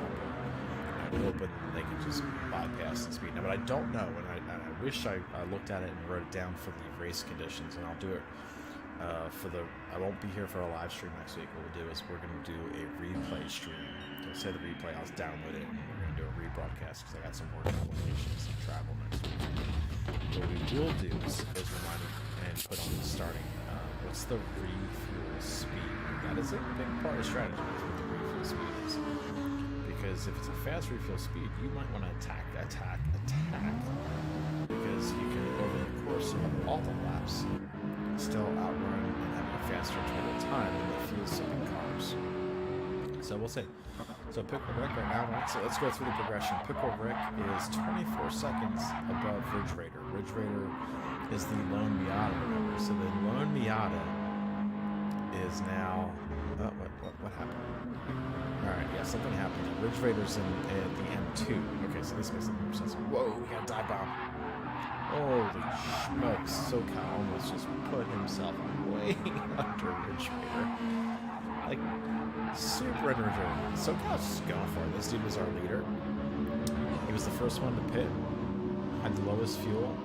I'm hoping they can just bypass the speed. Now, but I don't know, and I wish I looked at it and wrote it down for the race conditions, and I'll do it I won't be here for a live stream next week. What we'll do is we're going to do a replay stream. So say the replay, I'll download it, and we're going to do a rebroadcast because I got some work obligations and travel next week. What we will do is remind and put on the starting. What's the refuel speed? That is a big part of strategy, is what the refuel speed is. Because if it's a fast refuel speed, you might want to attack. Because you can, over the course of all the laps, still outrun and have a faster total time than the fuel-sipping cars. So we'll see. So Pickle Rick right now, right? So let's go through the progression. Pickle Rick is 24 seconds above Ridge Raider. Ridge Raider is the Lone Miata, remember? So the Lone Miata is now... Oh, what happened? Alright, yeah, something happened. Ridge Raider's in the M2. Okay, so this makes a little more sense. Whoa, we got a dive bomb. Holy smokes. SoCal almost just put himself way under Ridge Raider. Like, super under Ridge Raider. SoCal's just going for it. This dude was our leader. He was the first one to pit. Had the lowest fuel.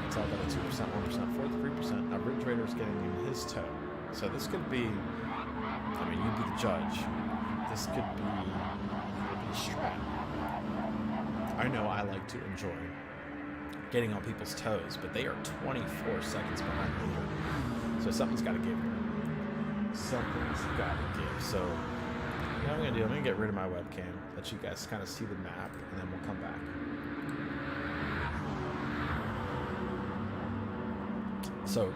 It's all about a 2%, 1%, 4%, 3%. Now, Ridge Raider's getting in his toe. So this could be, I mean, you'd be the judge. This could be a strat. I know I like to enjoy getting on people's toes, but they are 24 seconds behind the leader. So something's got to give here. Something's got to give. So, you know what I'm going to do? I'm going to get rid of my webcam, let you guys kind of see the map, and then we'll come back. So,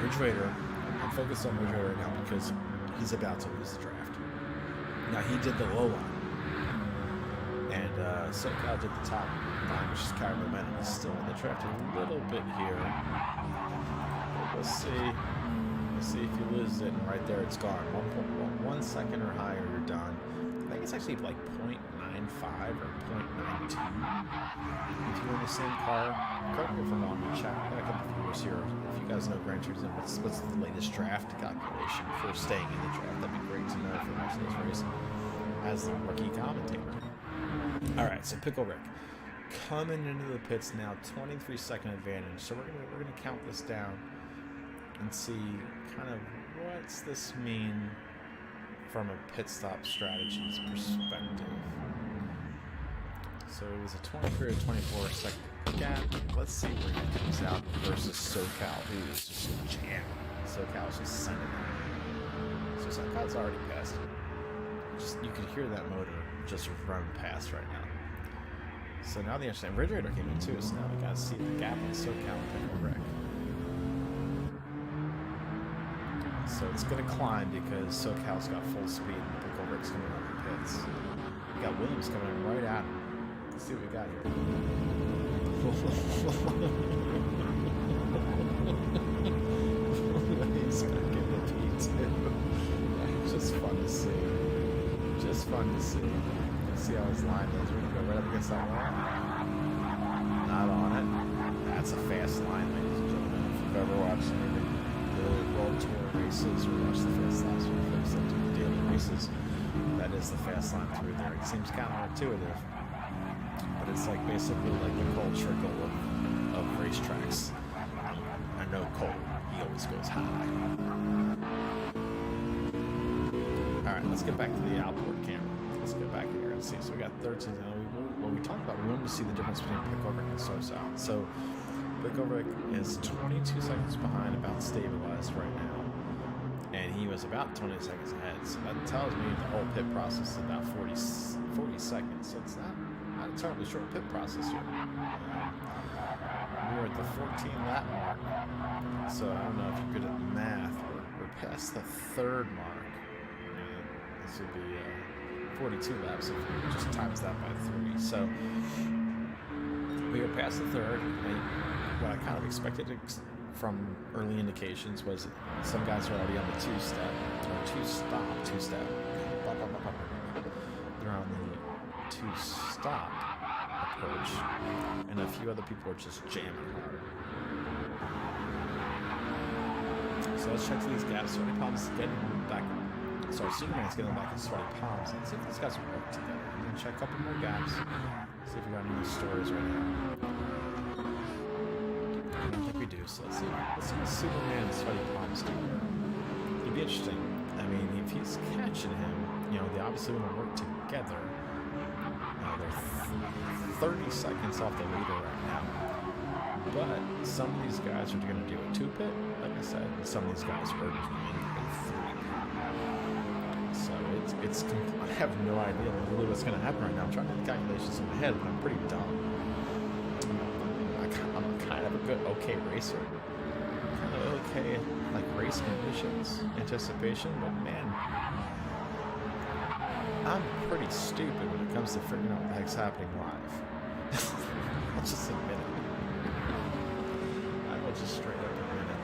Ridge Raider, I'm focused on Ridge Raider right now because he's about to lose the draft. Now, he did the low line. And SoCal did the top line, which is carry momentum. He's still in the draft a little bit here. But we'll see. We'll see if he loses it, and right there it's gone. 1 second or higher, you're done. I think it's actually like 0.95 or 0.92. If you're in the same car, correct me if I'm wrong, chat. I got a couple of viewers here. If you guys know Gran Turismo, what's the latest draft calculation for staying in the draft? That'd be great to know for watching this race as the rookie commentator. Alright, so Pickle Rick coming into the pits now, 23-second advantage. So we're gonna count this down and see kind of what's this mean from a pit stop strategies perspective. So it was a 23 or 24 second gap. Let's see where he comes out versus SoCal, who is just jamming. SoCal's just sending it. So SoCal's already passed him. You can hear that motor just run past right now. So now the understand Ridge Raider came in too, so now we gotta see the gap on SoCal and Pickle Rick. So it's gonna climb because SoCal's got full speed and Pickle Rick's coming out of the pits. We got Williams coming in right at him. Let's see what we got here. He's gonna get the P2. It's just fun to see. Just fun to see. Let's see how his line is. We're gonna go right up against that wall. Not on it. That's a fast line, ladies and gentlemen. If you've ever watched the World Tour races or watched the fast laps or folks that do the daily races, that is the fast line through there. It seems counterintuitive, but it's like basically like the Cole Trickle of racetracks. I know Cole, he always goes high. Alright, let's get back to the outboard camera. Let's go back here and see. So we got 13. When we talked about, we wanted to see the difference between Pickle Rick and SoCal. So Pickle Rick is 22 seconds behind, about stabilized right now. And he was about 20 seconds ahead. So that tells me the whole pit process is about 40 seconds. So it's not a terribly short pit process here. We're at the 14 lap mark. So I don't know if you're good at math. We're past the third mark. This would be 42 laps if we just times that by 3. So we are past the third. And what I kind of expected from early indications was some guys are already on the two-step. They're on the two-stop approach, and a few other people are just jamming hard. So let's check for these gaps. Sweaty Palms getting back. Sorry, Superman's getting back in Sweaty Palms. Let's see if these guys will work together. I'm gonna check a couple more gaps. See if we got any stories right now. I don't think we do. So let's see what Superman and Sweaty Palms do. It'd be interesting. I mean, if he's catching him, you know, they obviously want to work together. They're 30 seconds off the leader right now. But some of these guys are going to do a 2-pit, like I said, and some of these guys are doing a 3-pit. So it's I have no idea really what's going to happen right now. I'm trying to do the calculations in my head, but I'm pretty dumb. I'm kind of a okay racer. okay, like race conditions, anticipation, but man, I'm pretty stupid when it comes to figuring out what the heck's happening live. I'll just admit it. I will just straight up admit it.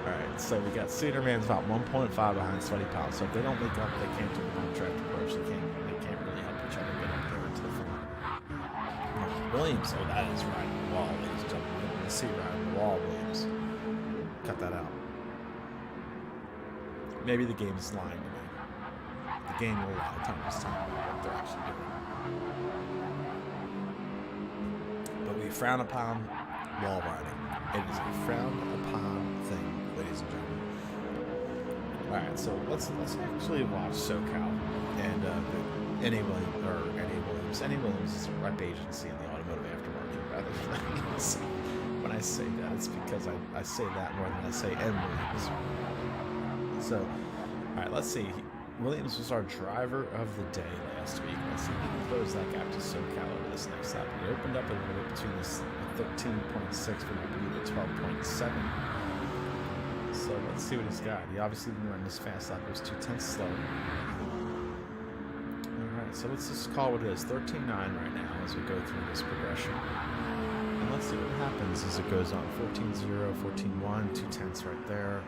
Alright, so we got Cedar Man's about 1.5 behind Sweaty Pal. So if they don't link up, they can't do the contract approach. They can't really help each other get up there into the front. Williams, oh, that is riding the wall, ladies and gentlemen. You're going to see riding the wall, Williams. Cut that out. Maybe the game is lying to me. The game will lie time to time about what they're actually doing. But we frown upon wall riding. It is a frowned upon thing, ladies and gentlemen. Alright, so let's actually watch SoCal and Eddie Williams. Eddie Williams is a rep agency in the automotive aftermarket rather than so when I say that, it's because I say that more than I say M. Williams. So, alright, let's see. Williams was our driver of the day last week. Let's see if he can close that gap to SoCal over this next lap. He opened up a little bit between this 13.6 from the 12.7. So let's see what he's got. He obviously didn't run this fast lap. It was 2/10 slow. Alright, so let's just call what it is. 13.9 right now as we go through this progression. And let's see what happens as it goes on. 14.0, 14.1, 2/10 right there.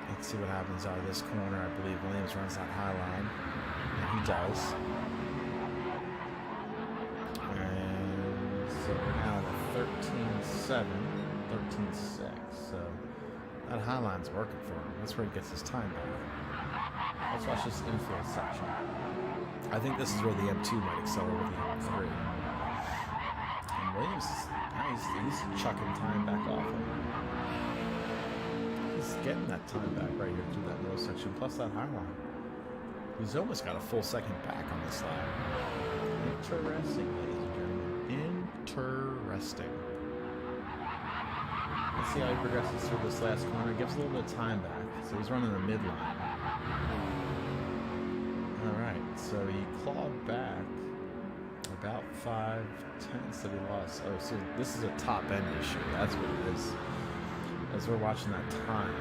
Let's see what happens out of this corner. I believe Williams runs that high line. And he does. And so we're now at 13.7, 13.6. So that high line's working for him. That's where he gets his time back. Let's watch this infield section. I think this is where the M2 might excel over the M3. And Williams, he's chucking time back off him. He's getting that time back right here through that middle section, plus that high line. He's almost got a full second back on this lap. Interesting, ladies and gentlemen. Interesting. Let's see how he progresses through this last corner. Gives a little bit of time back. So he's running the midline. Alright, so he clawed back about 5/10 that he lost. Oh, so this is a top end issue. That's what it is. As we're watching that time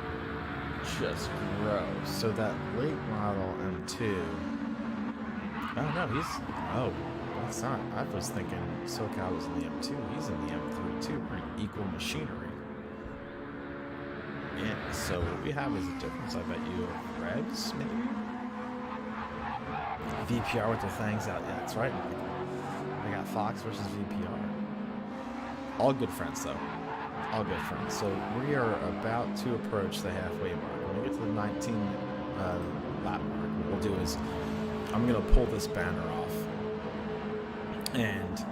just grow. So that late model M2. Oh no, that's not. I was thinking SoCal was in the M2. He's in the M3 too. Pretty equal machinery. Yeah, so what we have is a difference, I bet you, of Reds, maybe? VPR with their things out. Yeah, that's right. I got Fox versus VPR. All good friends, though. All good friends. So we are about to approach the halfway mark. When we get to the 19 lap mark, what we'll do is I'm going to pull this banner off. And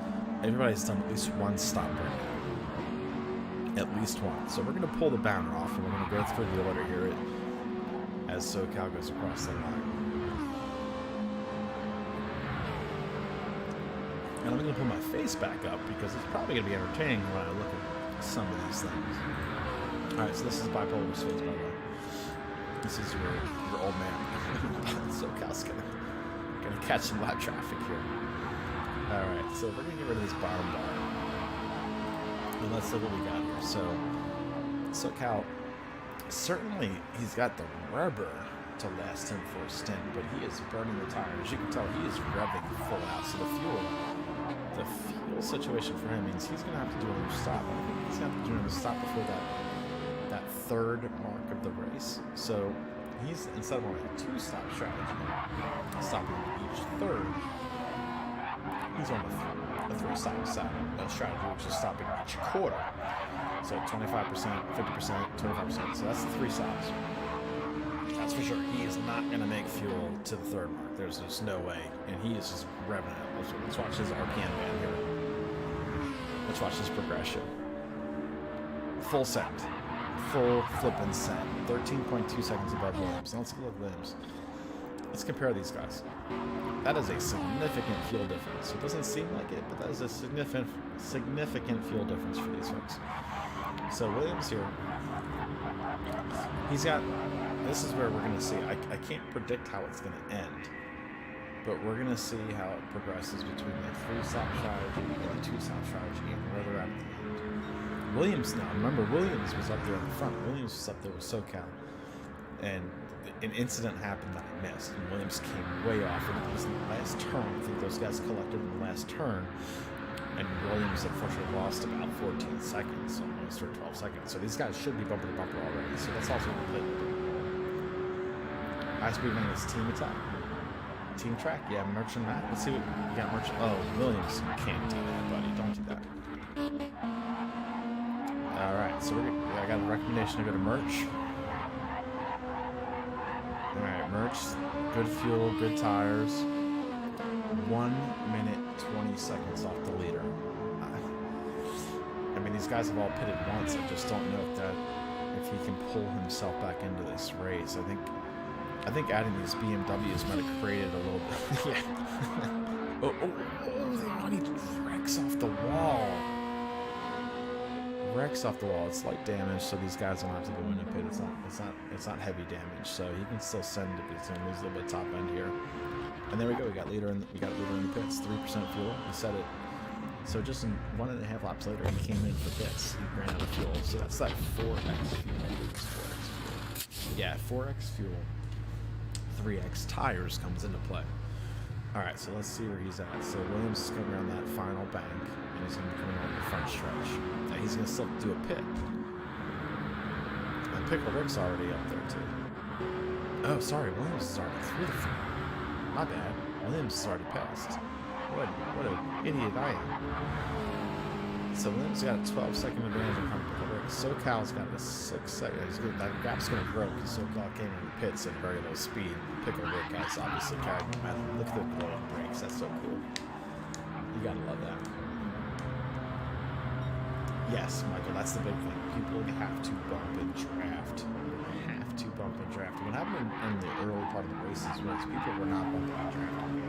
everybody's done at least one stop right now. At least one. So we're going to pull the banner off and we're going to go through the order here as SoCal goes across the line. And I'm going to put my face back up because it's probably going to be entertaining when I look at some of these things. Alright, so this is BiPolarXpres, by the way. This is your old man. SoCal's gonna catch some live traffic here. Alright, so we're gonna get rid of this bottom bar. And let's look what we got here. So SoCal, certainly he's got the rubber to last him for a stint, but he is burning the tire. As you can tell, he is revving full out. So the fuel situation for him means he's gonna have to do another stop. I think he's gonna have to do another stop before that third mark of the race. So he's, instead of only a 2-stop strategy, stopping each third, he's on a 3-stop strategy, which is stopping each quarter. So 25%, 50%, 25%. So that's the 3 stops. That's for sure. He is not going to make fuel to the third mark. There's just no way. And he is just revving it. Let's watch his RPM band here. Let's watch this progression. Full send. Full flipping send. 13.2 seconds above Williams. Now let's look at Williams. Let's compare these guys. That is a significant fuel difference. It doesn't seem like it, but that is a significant fuel difference for these folks. So Williams here, he's got, this is where we're going to see, I can't predict how it's going to end, but we're going to see how it progresses between the 3-stop strategy and the 2-stop strategy and where they're at the end. Williams now. Remember, Williams was up there in the front. Williams was up there with SoCal. And an incident happened that I missed. And Williams came way off. And it was in the last turn. I think those guys collected in the last turn. And Williams unfortunately lost about 14 seconds, almost, or 12 seconds. So these guys should be bumper to bumper already. So that's also a good. High speed man is team attack. Team track? Yeah, Merchant Matt. Let's see what we got. Merchant. Oh, Williams, you can't do that, buddy. Don't do that. Alright, so I got a recommendation to go to Merch. Alright, Merch. Good fuel, good tires. 1 minute, 20 seconds off the leader. I mean, these guys have all pitted once. I just don't know if he can pull himself back into this race. I think adding these BMWs might have created a little bit. Yeah. Oh, he wrecks off the wall. Wrecks off the wall. It's slight damage, so these guys don't have to go in and pit. It's not heavy damage, so he can still send it. He's gonna lose a little bit top end here. And there we go. We got leader in the pits. 3% fuel. He said it. So just in 1.5 laps later, he came in for pits. He ran out of fuel. So that's like 4x fuel. Yeah, 4x fuel. 3x tires comes into play. Alright, so let's see where he's at. So Williams is coming around that final bank, and he's going to be coming over the front stretch. Now he's going to still do a pit. And Pickle Rick's already up there too. Oh, sorry, Williams is already through the front. My bad. Williams is already passed. What an idiot I am. So Williams got a 12-second advantage on Pickle Rick. SoCal's got a 6-second. That gap's going to grow because SoCal came in the pits at very low speed. Pickle Rick guys obviously carried momentum. Look at the glowing brakes. That's so cool. You gotta love that. Yes, Michael, that's the big thing. People have to bump and draft. Have to bump and draft. What happened in the early part of the races was people were not bumping and drafting.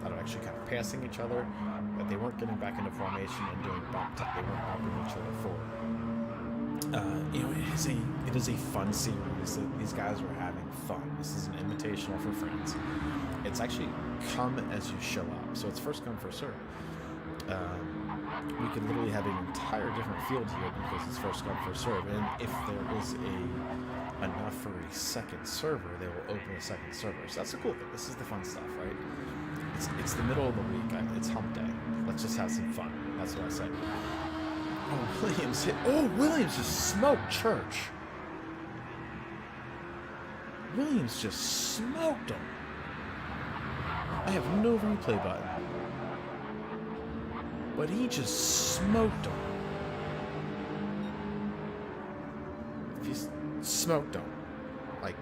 That are actually kind of passing each other, but they weren't getting back into formation and doing bump. They weren't bumping each other forward. It is a fun series. These guys are having fun. This is an invitational for friends. It's actually come as you show up. So it's first come, first serve. We could literally have an entire different field here because it's first come, first serve. And if there is enough for a second server, they will open a second server. So that's the cool thing. This is the fun stuff, right? It's the middle of the week. It's hump day. Let's just have some fun. That's what I said. Oh, Williams hit. Oh, Williams just smoked Church. Williams just smoked him. I have no replay button. But he just smoked him. He smoked him. Like,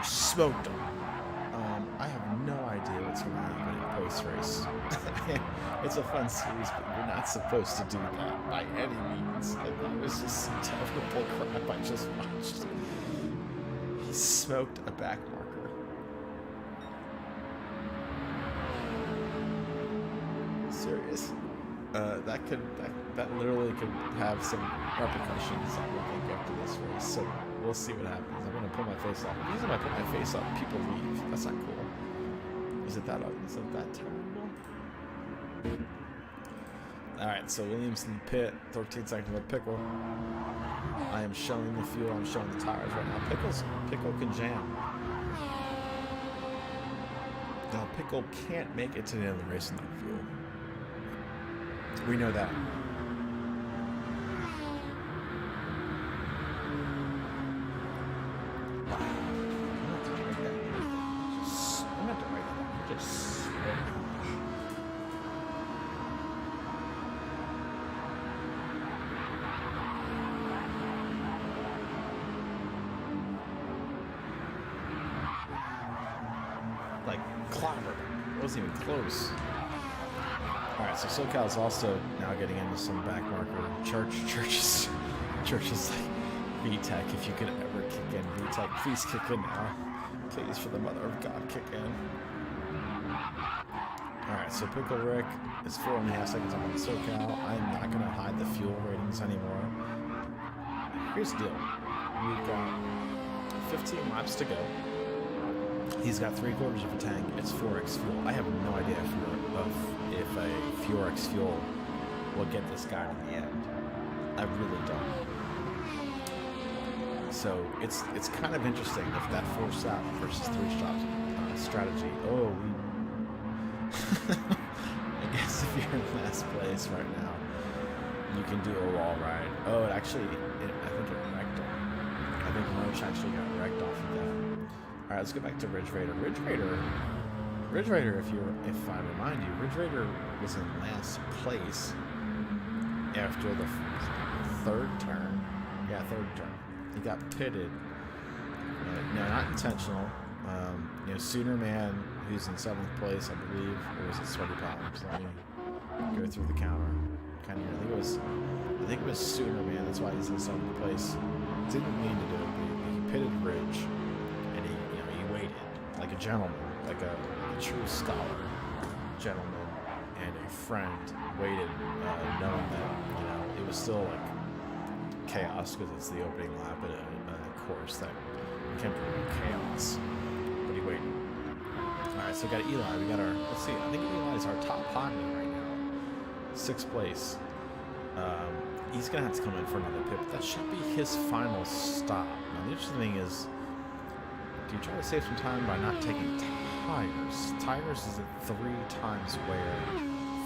smoked him. I have no idea what's going to happen in post-race. It's a fun series, but you're not supposed to do that by any means. Like, that was just some terrible crap I just watched. He smoked a back marker. Serious? That literally could have some repercussions, I would think, after this race. So we'll see what happens. I'm gonna pull my face off. Usually, when I put my face up, people leave. That's not cool. Is it that terrible? All right. So Williams in the pit. 13 seconds with Pickle. I am showing the fuel. I'm showing the tires right now. Pickle can jam. Now Pickle can't make it to the end of the race in that fuel. We know that. Like clobbered. It wasn't even close. Alright, so SoCal is also now getting into some back marker. Church is like, VTech, if you could ever kick in. VTech, please kick in now. Please, for the mother of God, kick in. Alright, so Pickle Rick is 4.5 seconds on SoCal. I'm not going to hide the fuel ratings anymore. Here's the deal. We've got 15 laps to go. He's got 3/4 of a tank. It's 4x fuel. I have no idea if a 4x fuel will get this guy to the end. I really don't. So it's kind of interesting if that 4-stop versus 3-stop strategy. Oh, I guess if you're in last place right now, you can do a wall ride. Oh, I think it wrecked him. I think Roach actually got wrecked off of that. All right, let's go back to Ridge Raider. Ridge Raider, if I remind you, Ridge Raider was in last place after the third turn. Yeah, third turn. He got pitted. No, not intentional. Sooner Man, who's in 7th place, I believe, or was it Sweaty Palms? Let me go through the counter. I think it was Sooner Man. That's why he's in 7th place. Didn't mean to do it. He pitted Ridge, and he waited like a gentleman, like a true scholar, gentleman, and a friend. Waited, knowing that it was still like chaos because it's the opening lap at a course that can bring chaos. But he waited. All right, so we got Eli. We got our. Let's see. I think Eli's our top Honda right now. 6th place. He's gonna have to come in for another pit, but that should be his final stop. Now the interesting thing is, do you try to save some time by not taking tires? Tires is at 3 times wear,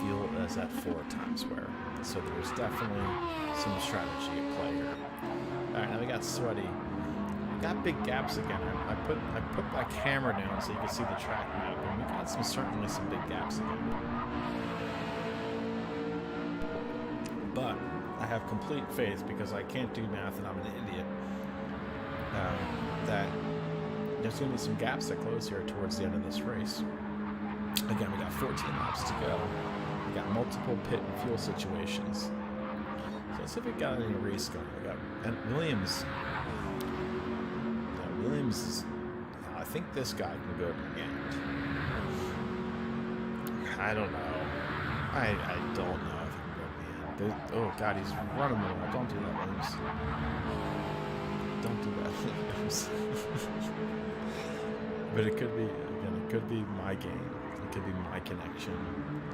fuel is at 4 times wear. So there's definitely some strategy at play here. All right, now we got Sweaty. We got big gaps again. I put my camera down so you can see the track map, and we got certainly some big gaps again. But I have complete faith, because I can't do math and I'm an idiot, that there's going to be some gaps that close here towards the end of this race. Again, we got 14 laps to go. We got multiple pit and fuel situations. So let's see if we got any race going. We got Williams. Williams is. I think this guy can go to the end. I don't know. I don't know. Oh God, he's running the wall. Don't do that, Williams. Don't do that, Williams. But it could be, again, it could be my game. It could be my connection.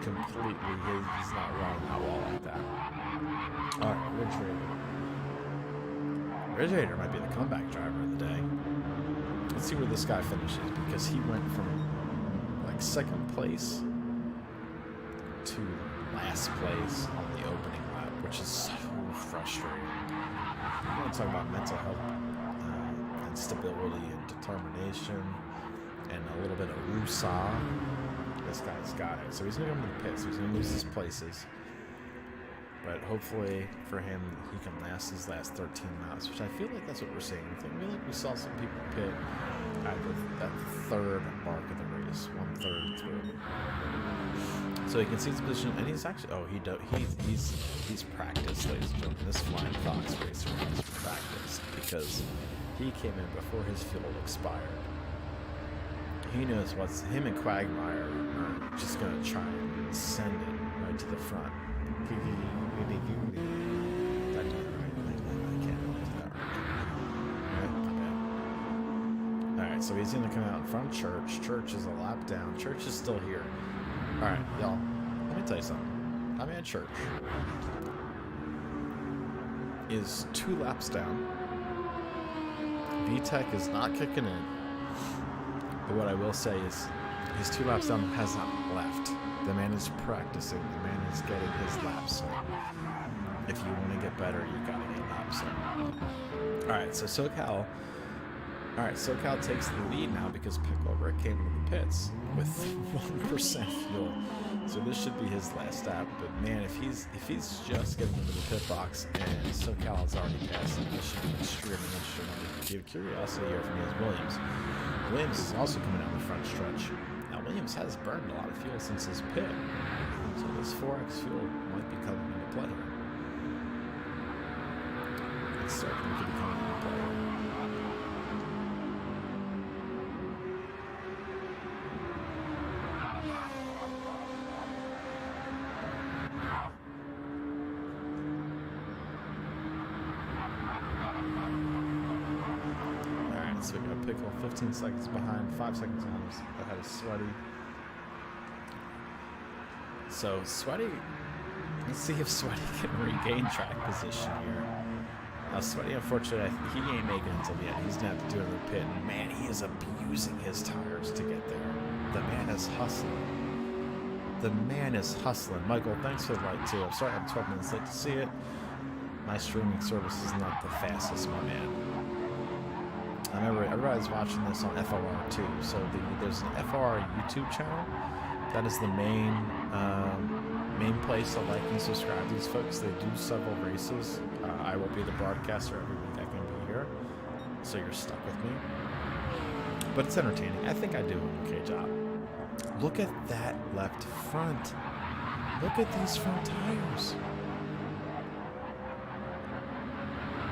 Completely, he's not running that wall like that. All right, Ridge Raider. Ridge Raider might be the comeback driver of the day. Let's see where this guy finishes, because he went from like 2nd place to last place on the opening lap, which is so frustrating. I want to talk about mental health and stability and determination and a little bit of woosah. This guy's got it. So he's going to come to the pits. He's going to lose his places. But hopefully for him, he can last his last 13 laps, which I feel like that's what we're seeing. I feel like we saw some people pit at the 3rd mark of the race, 1/3 through. So he can see his position, and he's actually, he's practiced, ladies and gentlemen. This Flying Fox racer has practiced, because he came in before his fuel expired. He knows him and Quagmire are just going to try and send it right to the front. That did it right. I can't really do that right. Alright, so he's going to come out in front of Church. Church is a lap down. Church is still here. Alright, y'all, let me tell you something. My man Church is 2 laps down. VTEC is not kicking in. But what I will say is, his 2 laps down has not left. The man is practicing. The man is getting his laps in. If you want to get better, you gotta get laps in. Alright, so SoCal takes the lead now, because Pickover came into the pits with 1% fuel. So this should be his last lap. But man, if he's just getting into the pit box and SoCal has already passed him, this should be extremely interesting. The curiosity here from me is Williams. Williams is also coming down the front stretch. Now Williams has burned a lot of fuel since his pit, so this 4x fuel might be coming into play here. It's certainly could be coming into play here. So we got Pickle 15 seconds behind, 5 seconds ahead of Sweaty. So Sweaty Let's see if Sweaty can regain track position here. Now, Sweaty, unfortunately, he ain't making it until the end. He's going to have to do it in the pit. And, man, he is abusing his tires to get there. The man is hustling. The man is hustling. Michael, thanks for the like, too. I'm sorry I'm 12 minutes late to see it. My streaming service is not the fastest, my man. I remember everybody's watching this on FOR, too. So there's an FOR YouTube channel. That is the main place to like and subscribe to these folks. They do several races. I will be the broadcaster every week. I can be here, so you're stuck with me. But it's entertaining. I think I do an okay job. Look at that left front. Look at these front tires.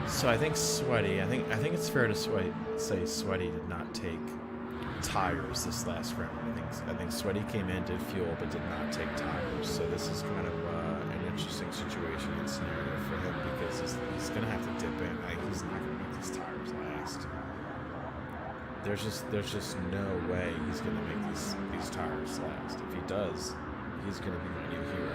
So I think Sweaty. I think it's fair to say Sweaty did not take tires this last round. I think Sweaty came in, did fuel, but did not take tires. So this is kind of an interesting situation and scenario for him because he's going to have to dip in. He's not going to make these tires last. There's just no way he's going to make these tires last. If he does, he's going to be the new hero.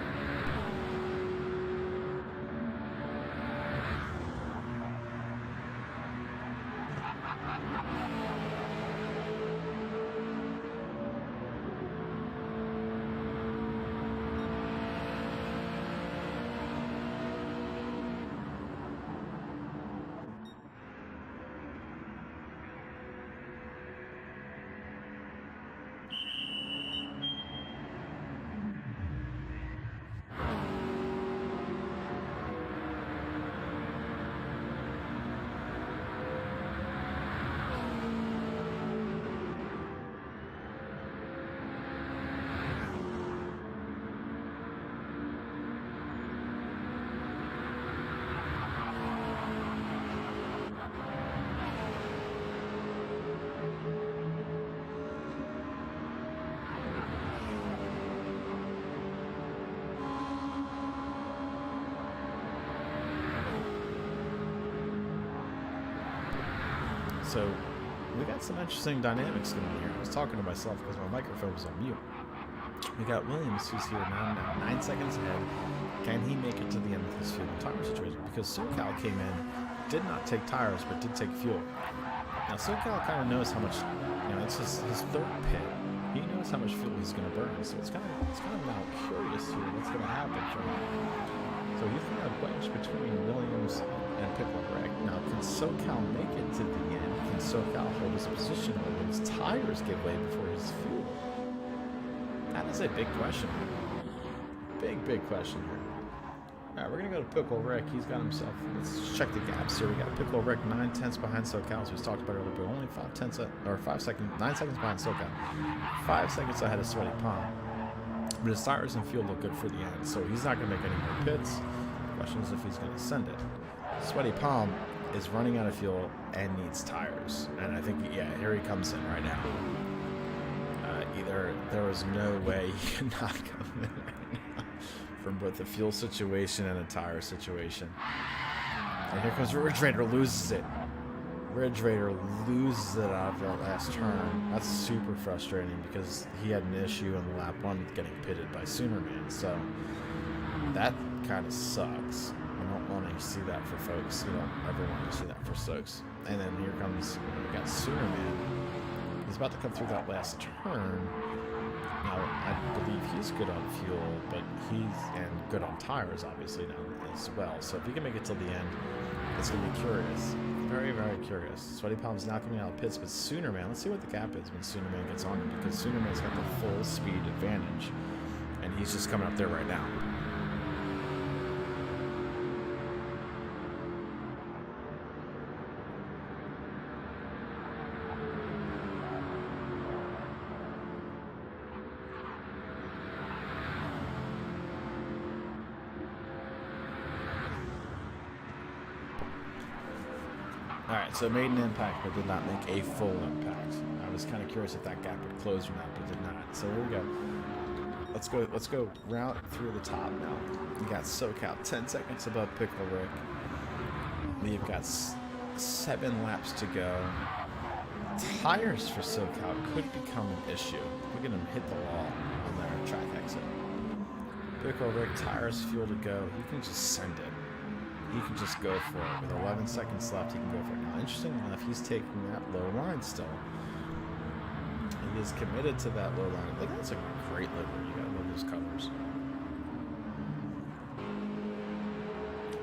So we got some interesting dynamics going on here. I was talking to myself because my microphone was on mute. We got Williams, who's here now 9 seconds ahead. Can he make it to the end of this fuel and tire situation? Because SoCal came in, did not take tires, but did take fuel. Now SoCal kind of knows how much, it's his third pit. He knows how much fuel he's going to burn. So it's kind of now curious here what's going to happen for him. So he's going to wedge between Williams and Pickle Greg. Now, can SoCal make it to the end? Can SoCal hold his position when his tires give way before his fuel? That is a big question. Big question here. All right, we're going to go to Pickle Rick. He's got himself, let's check the gaps here. We got Pickle Rick 9 tenths behind SoCal, as we talked about earlier, but only 9 seconds behind SoCal. 5 seconds ahead of Sweaty Palm. But his tires and fuel look good for the end, so he's not going to make any more pits. The question is if he's going to send it. Sweaty Palm is running out of fuel and needs tires. And I think, here he comes in right now. There is no way he cannot come in right now from both the fuel situation and a tire situation. And here comes Refrigerator, loses it. Refrigerator loses it out of that last turn. That's super frustrating because he had an issue on the lap 1 getting pitted by Soonerman. So that kind of sucks. I don't want to see that for folks. You don't ever want to see that for Stokes. And then here comes, we got Soonerman. He's about to come through that last turn. Now, I believe he's good on fuel, but and good on tires, obviously, now as well. So if he can make it till the end, it's going to be curious. Very, very curious. Sweaty Palm's not coming out of pits, but Soonerman, let's see what the gap is when Soonerman gets on him, because Soonerman's got the full speed advantage, and he's just coming up there right now. Alright, so made an impact, but did not make a full impact. I was kind of curious if that gap would close or not, but did not. So here we go. Let's go route through the top now. We got SoCal 10 seconds above Pickle Rick. We've got 7 laps to go. Tires for SoCal could become an issue. Look at him hit the wall on their track exit. Pickle Rick, tires, fuel to go. He can just send it. He can just go for it. With 11 seconds left, he can go for it. Now, interestingly enough, he's taking that low line still. He is committed to that low line. Look, that's a great livery. You gotta love those colors.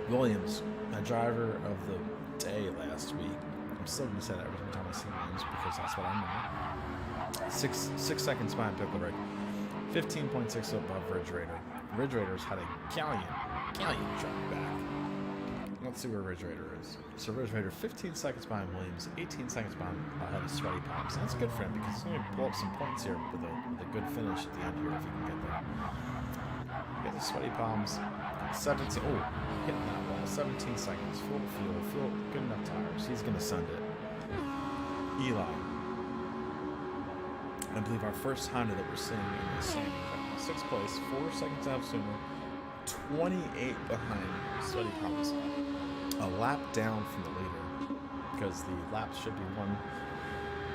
Williams, a driver of the day last week. I'm still gonna say that every time I see Williams because that's what I know. Six seconds behind Pickle Rick. 15.6 above Ridge Raider. Ridge Raider's had a gallant drop back. Let's see where Ridge Raider is. So Ridge Raider 15 seconds behind Williams, 18 seconds behind ahead of Sweaty Palms. That's good for him because he's going to blow up some points here with a good finish at the end here if he can get there. Get the Sweaty Palms. 17. Oh, hitting that wall. 17 seconds. Full fuel. Good enough tires. He's going to send it. Eli. I believe our first Honda that we're seeing in the same 6th place, 4 seconds out sooner, 28 behind Sweaty Palms. A lap down from the leader because the laps should be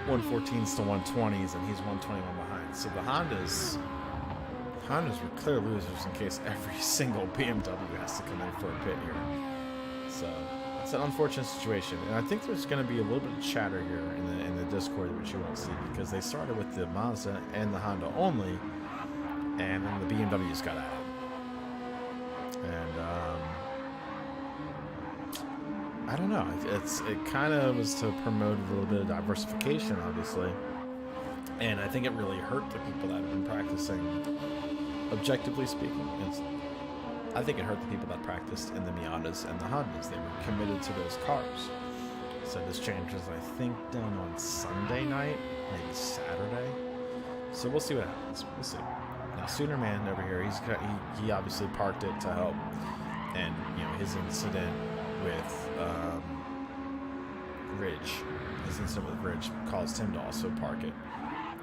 114s to 120s and he's 121 behind. So the Hondas were clear losers in case every single BMW has to come in for a pit here. So it's an unfortunate situation, and I think there's going to be a little bit of chatter here in the Discord, which you won't see because they started with the Mazda and the Honda only, and then the BMWs got added. And I don't know. It kind of was to promote a little bit of diversification, obviously, and I think it really hurt the people that have been practicing. Objectively speaking, I think it hurt the people that practiced in the Miatas and the Hondas. They were committed to those cars. So this change was, I think, done on Sunday night, maybe Saturday. So we'll see what happens. We'll see. Now, Sooner Man over here, he obviously parked it to help, and his incident with Ridge caused him to also park it.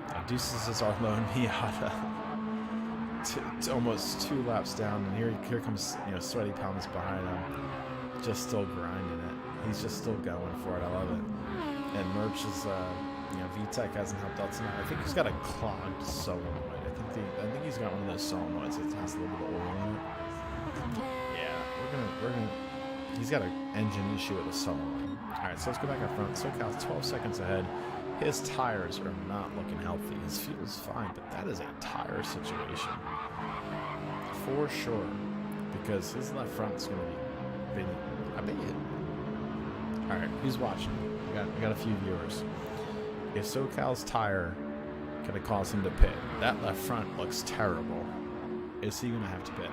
Now, Deuces is our lone Miata. To almost 2 laps down, and here comes Sweaty Palms behind him, just still grinding it. He's just still going for it. I love it. And Merch is VTEC hasn't helped out tonight. I think he's got a clogged solenoid. I think he's got one of those solenoids that has a little bit of oil in it. Yeah, we're gonna. He's got an engine issue with the solenoid. All right, so let's go back up front. SoCal's 12 seconds ahead. His tires are not looking healthy. His fuel's fine, but that is a tire situation for sure because his left front's going to be. I bet you. All right, who's watching? We got a few viewers. If SoCal's tire could have caused him to pit, that left front looks terrible. Is he going to have to pit?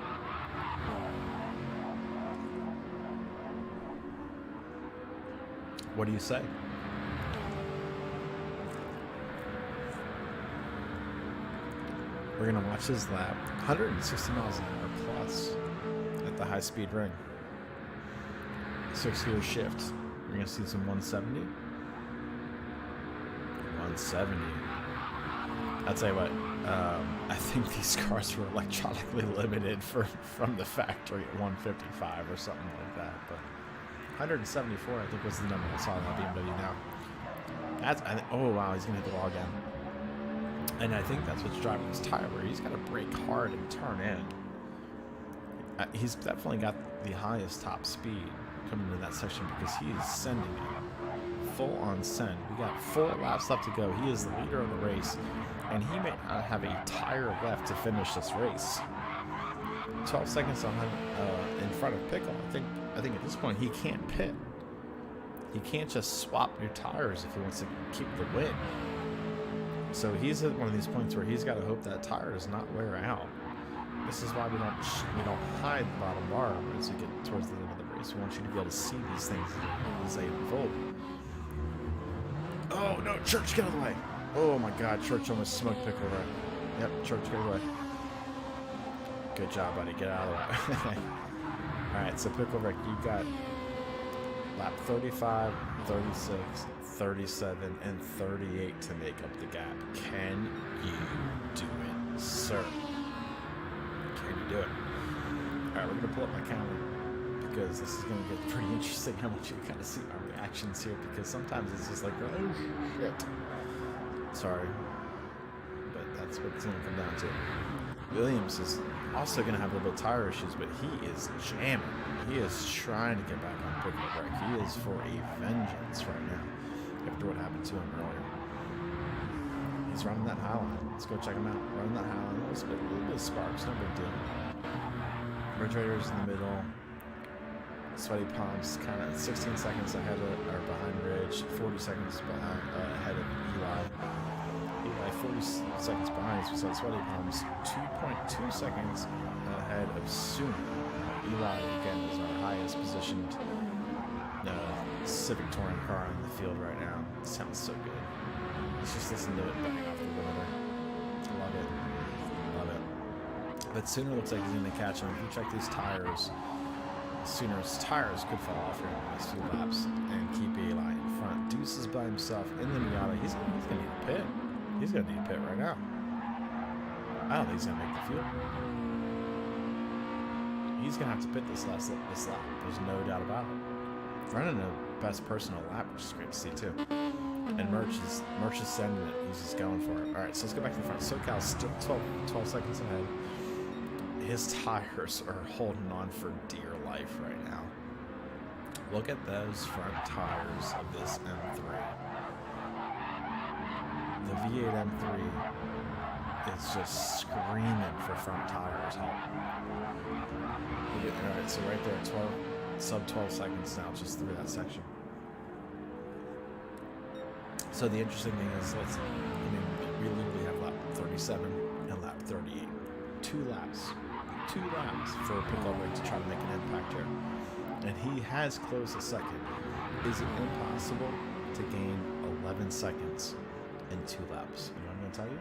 What do you say? We're going to watch his lap. 160 miles an hour plus at the high-speed ring. 6-gear shift. We're going to see some 170. 170. I'll tell you what. I think these cars were electronically limited from the factory at 155 or something like that. But 174, I think, was the number I saw on that BMW now. Oh, wow. He's going to hit the wall again. And I think that's what's driving his tire, where he's got to brake hard and turn in. He's definitely got the highest top speed coming into that section because he is sending it full on send. We got 4 laps left to go. He is the leader of the race, and he may not have a tire left to finish this race. 12 seconds on in front of Pickle. I think at this point he can't pit. He can't just swap your tires if he wants to keep the win. So he's at one of these points where he's got to hope that tire does not wear out. This is why we don't hide the bottom bar as we get towards the end of the race. We want you to be able to see these things as they unfold. Oh no, Church, get out of the way! Oh my God, Church almost smoked Pickle right. Yep, Church, get away. Good job, buddy. Get out of the way. All right, so Pickle Rick, you got lap 35, 36, 37, and 38 to make up the gap. Can you do it, sir? Can you do it? All right, we're gonna pull up my camera because this is gonna get pretty interesting. I want you to kind of see our reactions here because sometimes it's just like, oh shit. Sorry, but that's what it's gonna come down to. Williams is also going to have a little bit of tire issues, but he is jamming. He is trying to get back on pickle break. He is for a vengeance right now after what happened to him earlier. He's running that high line. Let's go check him out. Running that high line. A little bit of sparks, no big deal. Refrigerator's in the middle. Sweaty palms kind of 16 seconds ahead of, or behind Ridge, 40 seconds ahead of Eli. Eli 40 seconds behind, so we said Sweaty palms 2.2 seconds ahead of Sooner. Eli again is our highest positioned Civic touring car in the field right now. It sounds so good. Let's just listen to it bang off the limiter. Love it. Love it. But Sooner looks like he's going to catch him. If you check these tires, Sooner's tires could fall off here in the last few laps and keep Eli in front. Deuce is by himself in the Miata. He's going to need a pit. He's going to need a pit right now. I don't think he's going to make the field. He's going to have to pit this lap. There's no doubt about it. Running a best personal lap, which is great to see too. And Merch is sending it. He's just going for it. All right, so let's go back to the front. SoCal's still 12 seconds ahead. His tires are holding on for dear life right now. Look at those front tires of this M3. The V8 M3 is just screaming for front tires help. All right, so right there, sub 12 seconds now, just through that section. So the interesting thing is, we literally have lap 37 and lap 38. Two laps for Picklewick to try to make an impact here. And he has closed a second. Is it impossible to gain 11 seconds in 2 laps? You know what I'm going to tell you?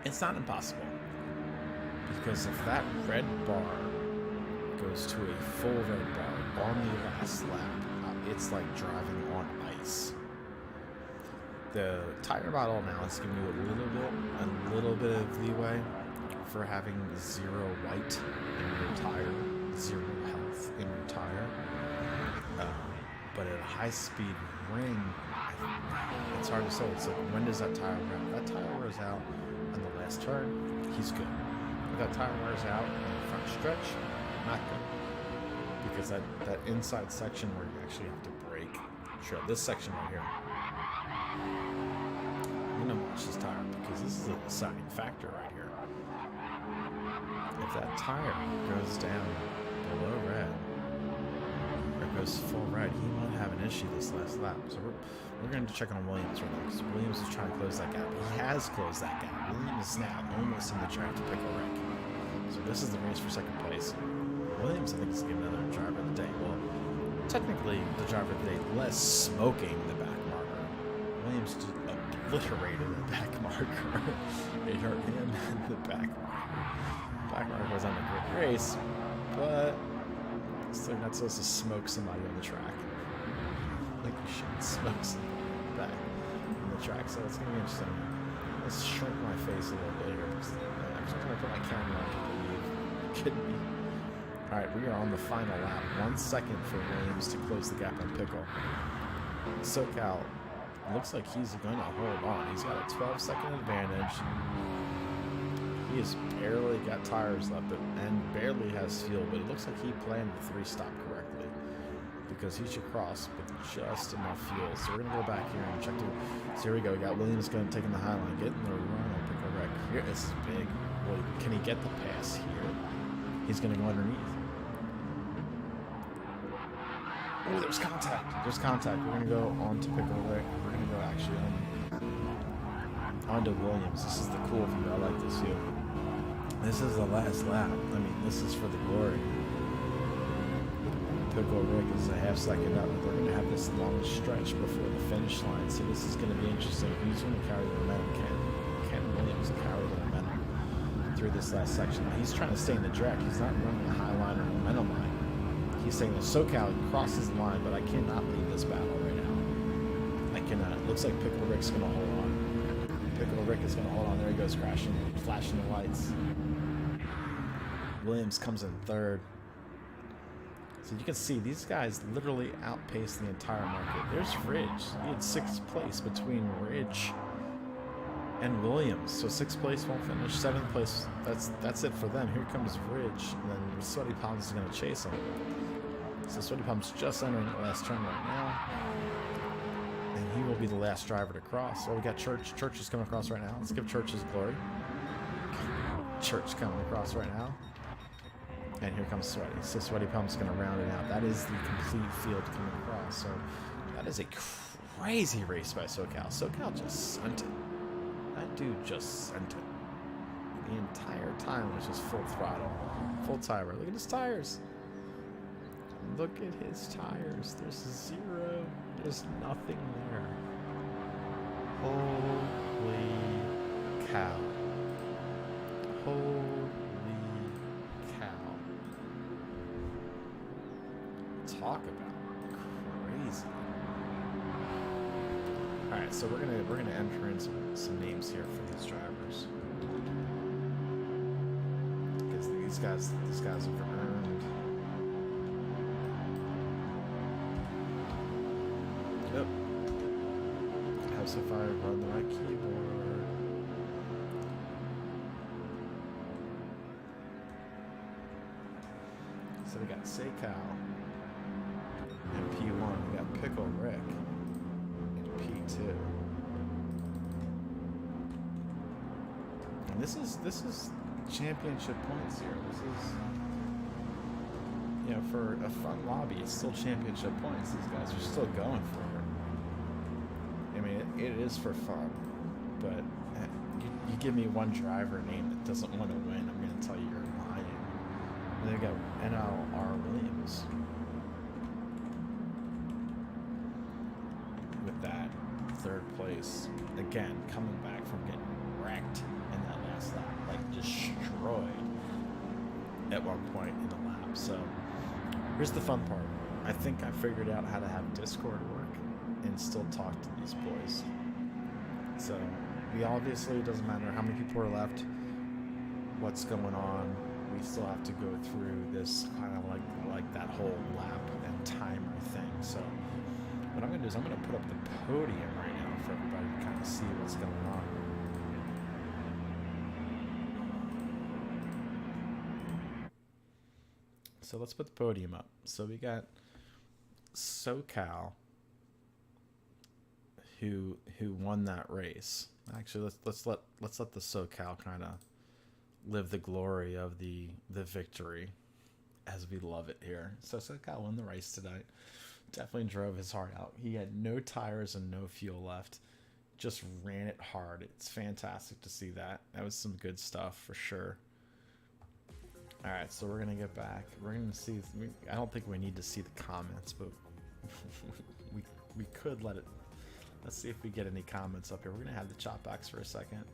It's not impossible. Because if that red bar goes to a full red bar on the last lap, it's like driving on ice. The tire model now is giving you a little bit of leeway for having 0 white in your tire, 0 health in your tire. But at a high-speed ring, it's hard to say. It's like, when does that tire wear out? That tire wears out on the last turn, he's good. If that tire wears out in the front stretch, not good. Because that inside section where you actually have to brake, sure, this section right here, I'm going to watch this tire because this is a deciding factor right here. If that tire goes down below red, or goes full red, he might have an issue this last lap. So we're going to check on Williams right now because Williams is trying to close that gap. He has closed that gap. Williams is now almost in the track to pick a wreck. So this is the race for second place. Williams, I think, is going to give another driver of the day. Well, technically, the driver of the day, less smoking the back marker. Williams just obliterated the back marker. It hurt him in the back marker. Back marker was on a great race, but still not supposed to smoke somebody on the track. Like you shouldn't smoke somebody back on the track, so it's going to be interesting. Let's shrink my face a little bit here. I'm just going to put my camera on. Are you kidding me? Alright, we are on the final lap. 1 second for Williams to close the gap on Pickle. SoCal looks like he's going to hold on. He's got a 12-second advantage. He has barely got tires left and barely has fuel, but it looks like he planned the 3-stop correctly because he should cross with just enough fuel. So we're going to go back here and check it. So here we go. We got Williams taking the high line, getting the run on Pickle Wreck. Here, this is big. Boy, can he get the pass here? He's going to go underneath. Oh, there's contact. There's contact. We're going to go on to Pickle Wreck. We're going to go actually on to Williams. This is the cool view. I like this view. This is the last lap. I mean, this is for the glory. Pickle Rick is a half second up. They're going to have this long stretch before the finish line. So this is going to be interesting. Who's going to carry the momentum? Can Williams carry the momentum through this last section? Now, he's trying to stay in the track. He's not running a high line or momentum line. He's saying that SoCal crosses the line, but I cannot leave this battle right now. I cannot. It looks like Pickle Rick's going to hold on. Pickle Rick is going to hold on. There he goes, crashing, flashing the lights. Williams comes in third. So you can see these guys literally outpaced the entire market. There's Ridge. He had 6th place between Ridge and Williams. So 6th place won't finish. 7th place, that's it for them. Here comes Ridge, and then Sweaty Palms is going to chase him. So Sweaty Palms just entering the last turn right now. And he will be the last driver to cross. So we got Church. Church is coming across right now. Let's give Church his glory. Church coming across right now. And here comes Sweaty. So Sweaty Palms is going to round it out. That is the complete field coming across. So that is a crazy race by SoCal. SoCal just sent it. That dude just sent it. The entire time was just full throttle. Full tire. Look at his tires. Look at his tires. There's zero. There's nothing there. Holy cow. Holy cow. Talk about crazy. Alright, so we're gonna enter in some names here for these drivers. Because these guys have earned. Yep. House if I run the right keyboard. So we got SoCal in P1. We got Pickle Rick in P2. And this is championship points here. This is, you know, for a fun lobby, it's still championship points. These guys are still going for it. I mean, it is for fun, but you give me one driver name that doesn't want to win, I'm going to tell you you're lying. And then we got NLR Williams with that 3rd place. Again, coming back from getting wrecked in that last lap, like destroyed at one point in the lap. So here's the fun part. I think I figured out how to have Discord work and still talk to these boys. So we obviously, it doesn't matter how many people are left, what's going on, we still have to go through this kind of like that whole lap and timer thing. So what I'm gonna do is I'm gonna put up the podium right now for everybody to kind of see what's going on. So let's put the podium up. So we got SoCal, who won that race. Actually, let's let the SoCal kind of live the glory of the victory as we love it here. So SoCal won the race tonight. Definitely drove his heart out. He had no tires and no fuel left. Just ran it hard. It's fantastic to see that. That was some good stuff for sure. All right, so we're gonna get back. We're gonna see. I don't think we need to see the comments, but we could let it. Let's see if we get any comments up here. We're gonna have the chat box for a second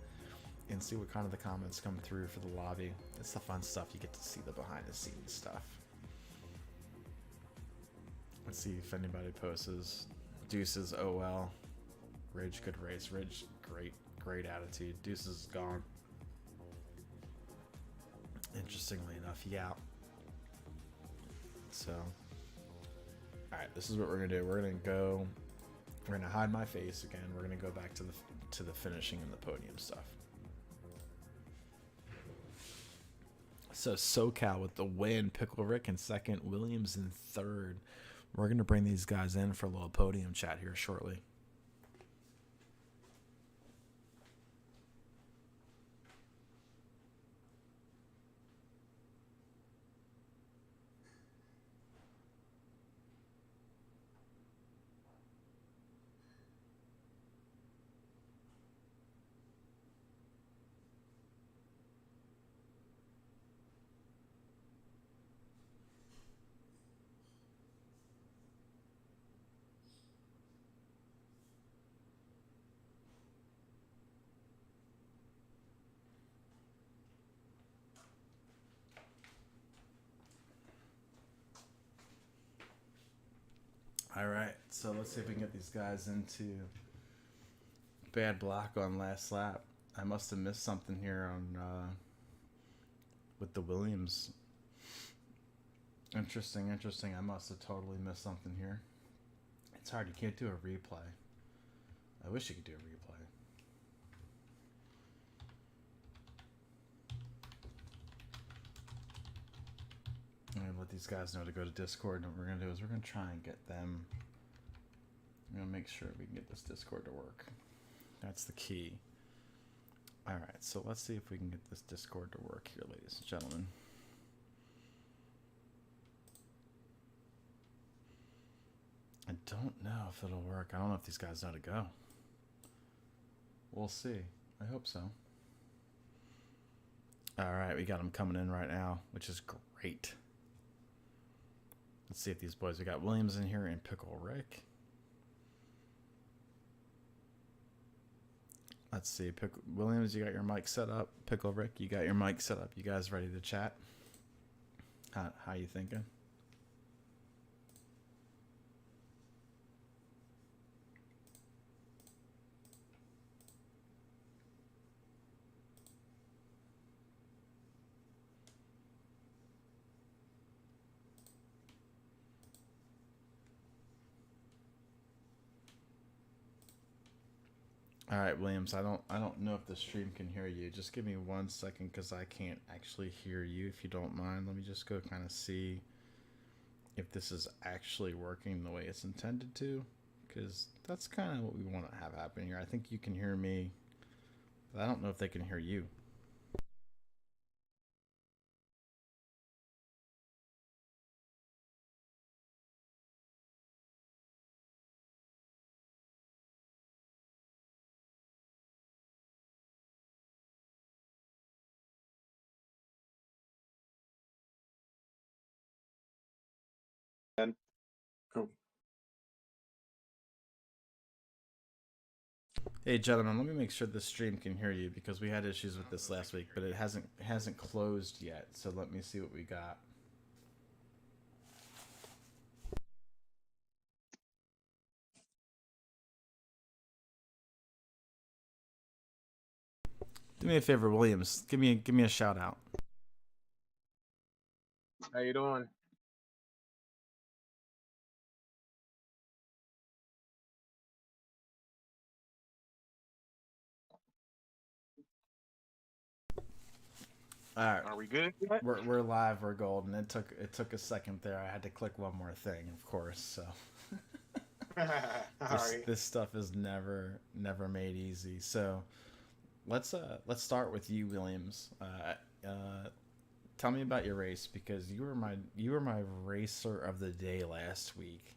and see what kind of the comments come through for the lobby. It's the fun stuff. You get to see the behind the scenes stuff. Let's see if anybody posts. Deuces, oh well. Ridge, good race. Ridge, great attitude. Deuces is gone. Interestingly enough, yeah. So, all right, this is what we're gonna do. We're gonna hide my face again. We're gonna go back to the finishing and the podium stuff. So SoCal with the win, Pickle Rick in 2nd, Williams in 3rd. We're gonna bring these guys in for a little podium chat here shortly. All right, so let's see if we can get these guys into bad block on last lap. I must have missed something here on with the Williams. Interesting. I must have totally missed something here. It's hard. You can't do a replay. I wish you could do a replay. let these guys know to go to Discord, and what we're going to do is we're going to try and get them. I'm going to make sure we can get this Discord to work. That's the key. All right, so let's see if we can get this Discord to work here, ladies and gentlemen. I don't know if it'll work. I don't know if these guys know to go. We'll see. I hope so. All right, we got them coming in right now, which is great. Let's see if these boys, we got Williams in here and Pickle Rick. Let's see, Williams, you got your mic set up. Pickle Rick, you got your mic set up. You guys ready to chat? How you thinking? All right, Williams, I don't know if the stream can hear you. Just give me 1 second because I can't actually hear you, if you don't mind. Let me just go kind of see if this is actually working the way it's intended to, because that's kind of what we want to have happen here. I think you can hear me, but I don't know if they can hear you. Cool. Hey, gentlemen, let me make sure the stream can hear you because we had issues with this last week, but it hasn't closed yet. So let me see what we got. Do me a favor, Williams. Give me a shout out. How you doing? All right. Are we good? We're live. We're golden. It took a second there. I had to click one more thing, of course. So this stuff is never made easy. So let's start with you, Williams. Tell me about your race, because you were my racer of the day last week.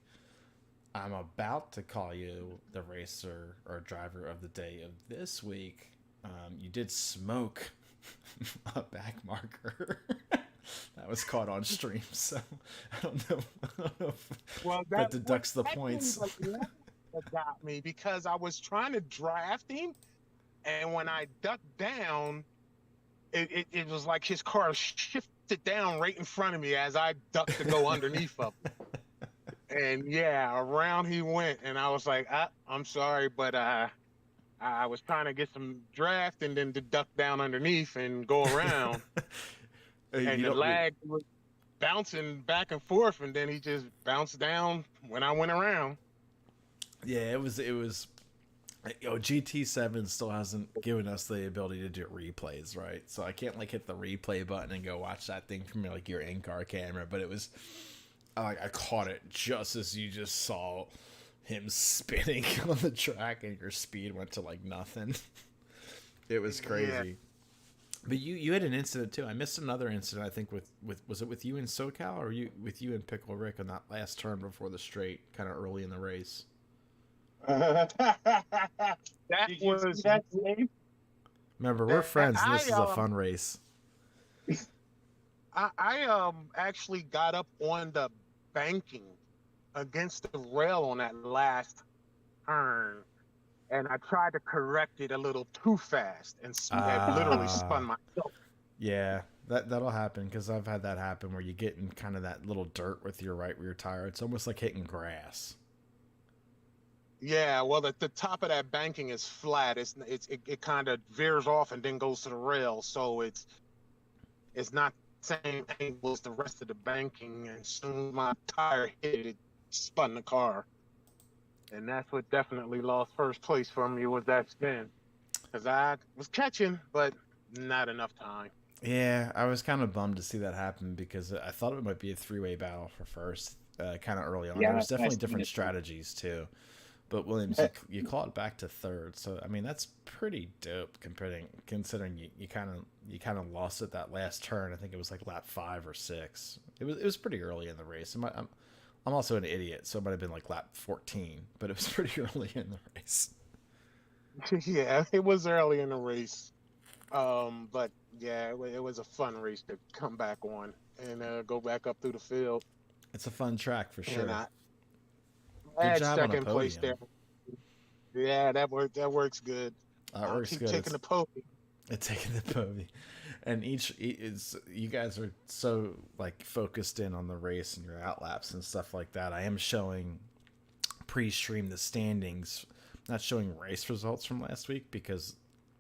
I'm about to call you the racer or driver of the day of this week. You did smoke a back marker that was caught on stream, so I don't know if that deducts the points. That got me, because I was trying to draft him, and when I ducked down, it was like his car shifted down right in front of me as I ducked to go underneath of him. And yeah, around he went, and I was like, I'm sorry, but I was trying to get some draft and then to duck down underneath and go around. And the lag was bouncing back and forth, and then he just bounced down when I went around. Yeah, it was GT7 still hasn't given us the ability to do replays, right? So I can't like hit the replay button and go watch that thing from like your in-car camera, but it was I caught it just as you just saw him spinning on the track and your speed went to like nothing. It was crazy. Yeah. But you had an incident too. I missed another incident, I think, with was it with you in SoCal or with you and Pickle Rick on that last turn before the straight, kind of early in the race? Remember, we're friends and this is a fun race. I actually got up on the banking against the rail on that last turn, and I tried to correct it a little too fast and literally spun myself. Yeah, that'll happen, because I've had that happen where you get in kind of that little dirt with your right rear tire. It's almost like hitting grass. Yeah, well, the top of that banking is flat. It kind of veers off and then goes to the rail, so it's not the same angle as the rest of the banking. And soon my tire hit it, spun the car, and that's what definitely lost first place for me, was that spin, because I was catching, but not enough time. Yeah, I was kind of bummed to see that happen because I thought it might be a three-way battle for first, kind of early on. There Yeah, was I definitely seen different it too. strategies too, but Williams, you caught it back to third. So I mean, that's pretty dope comparing considering you kind of lost it that last turn. I think it was like lap 5 or 6. It was pretty early in the race. I'm also an idiot, so it might have been like lap 14, but it was pretty early in the race. Yeah, it was early in the race. But yeah, it was a fun race to come back on and go back up through the field. It's a fun track for And sure. I Good had job on a second place there. podium. Yeah, that works good. That I'll works keep good. taking the podium. It's taking the podium, and each is you guys are so like focused in on the race and your outlaps and stuff like that. I am showing pre-stream the standings, not showing race results from last week because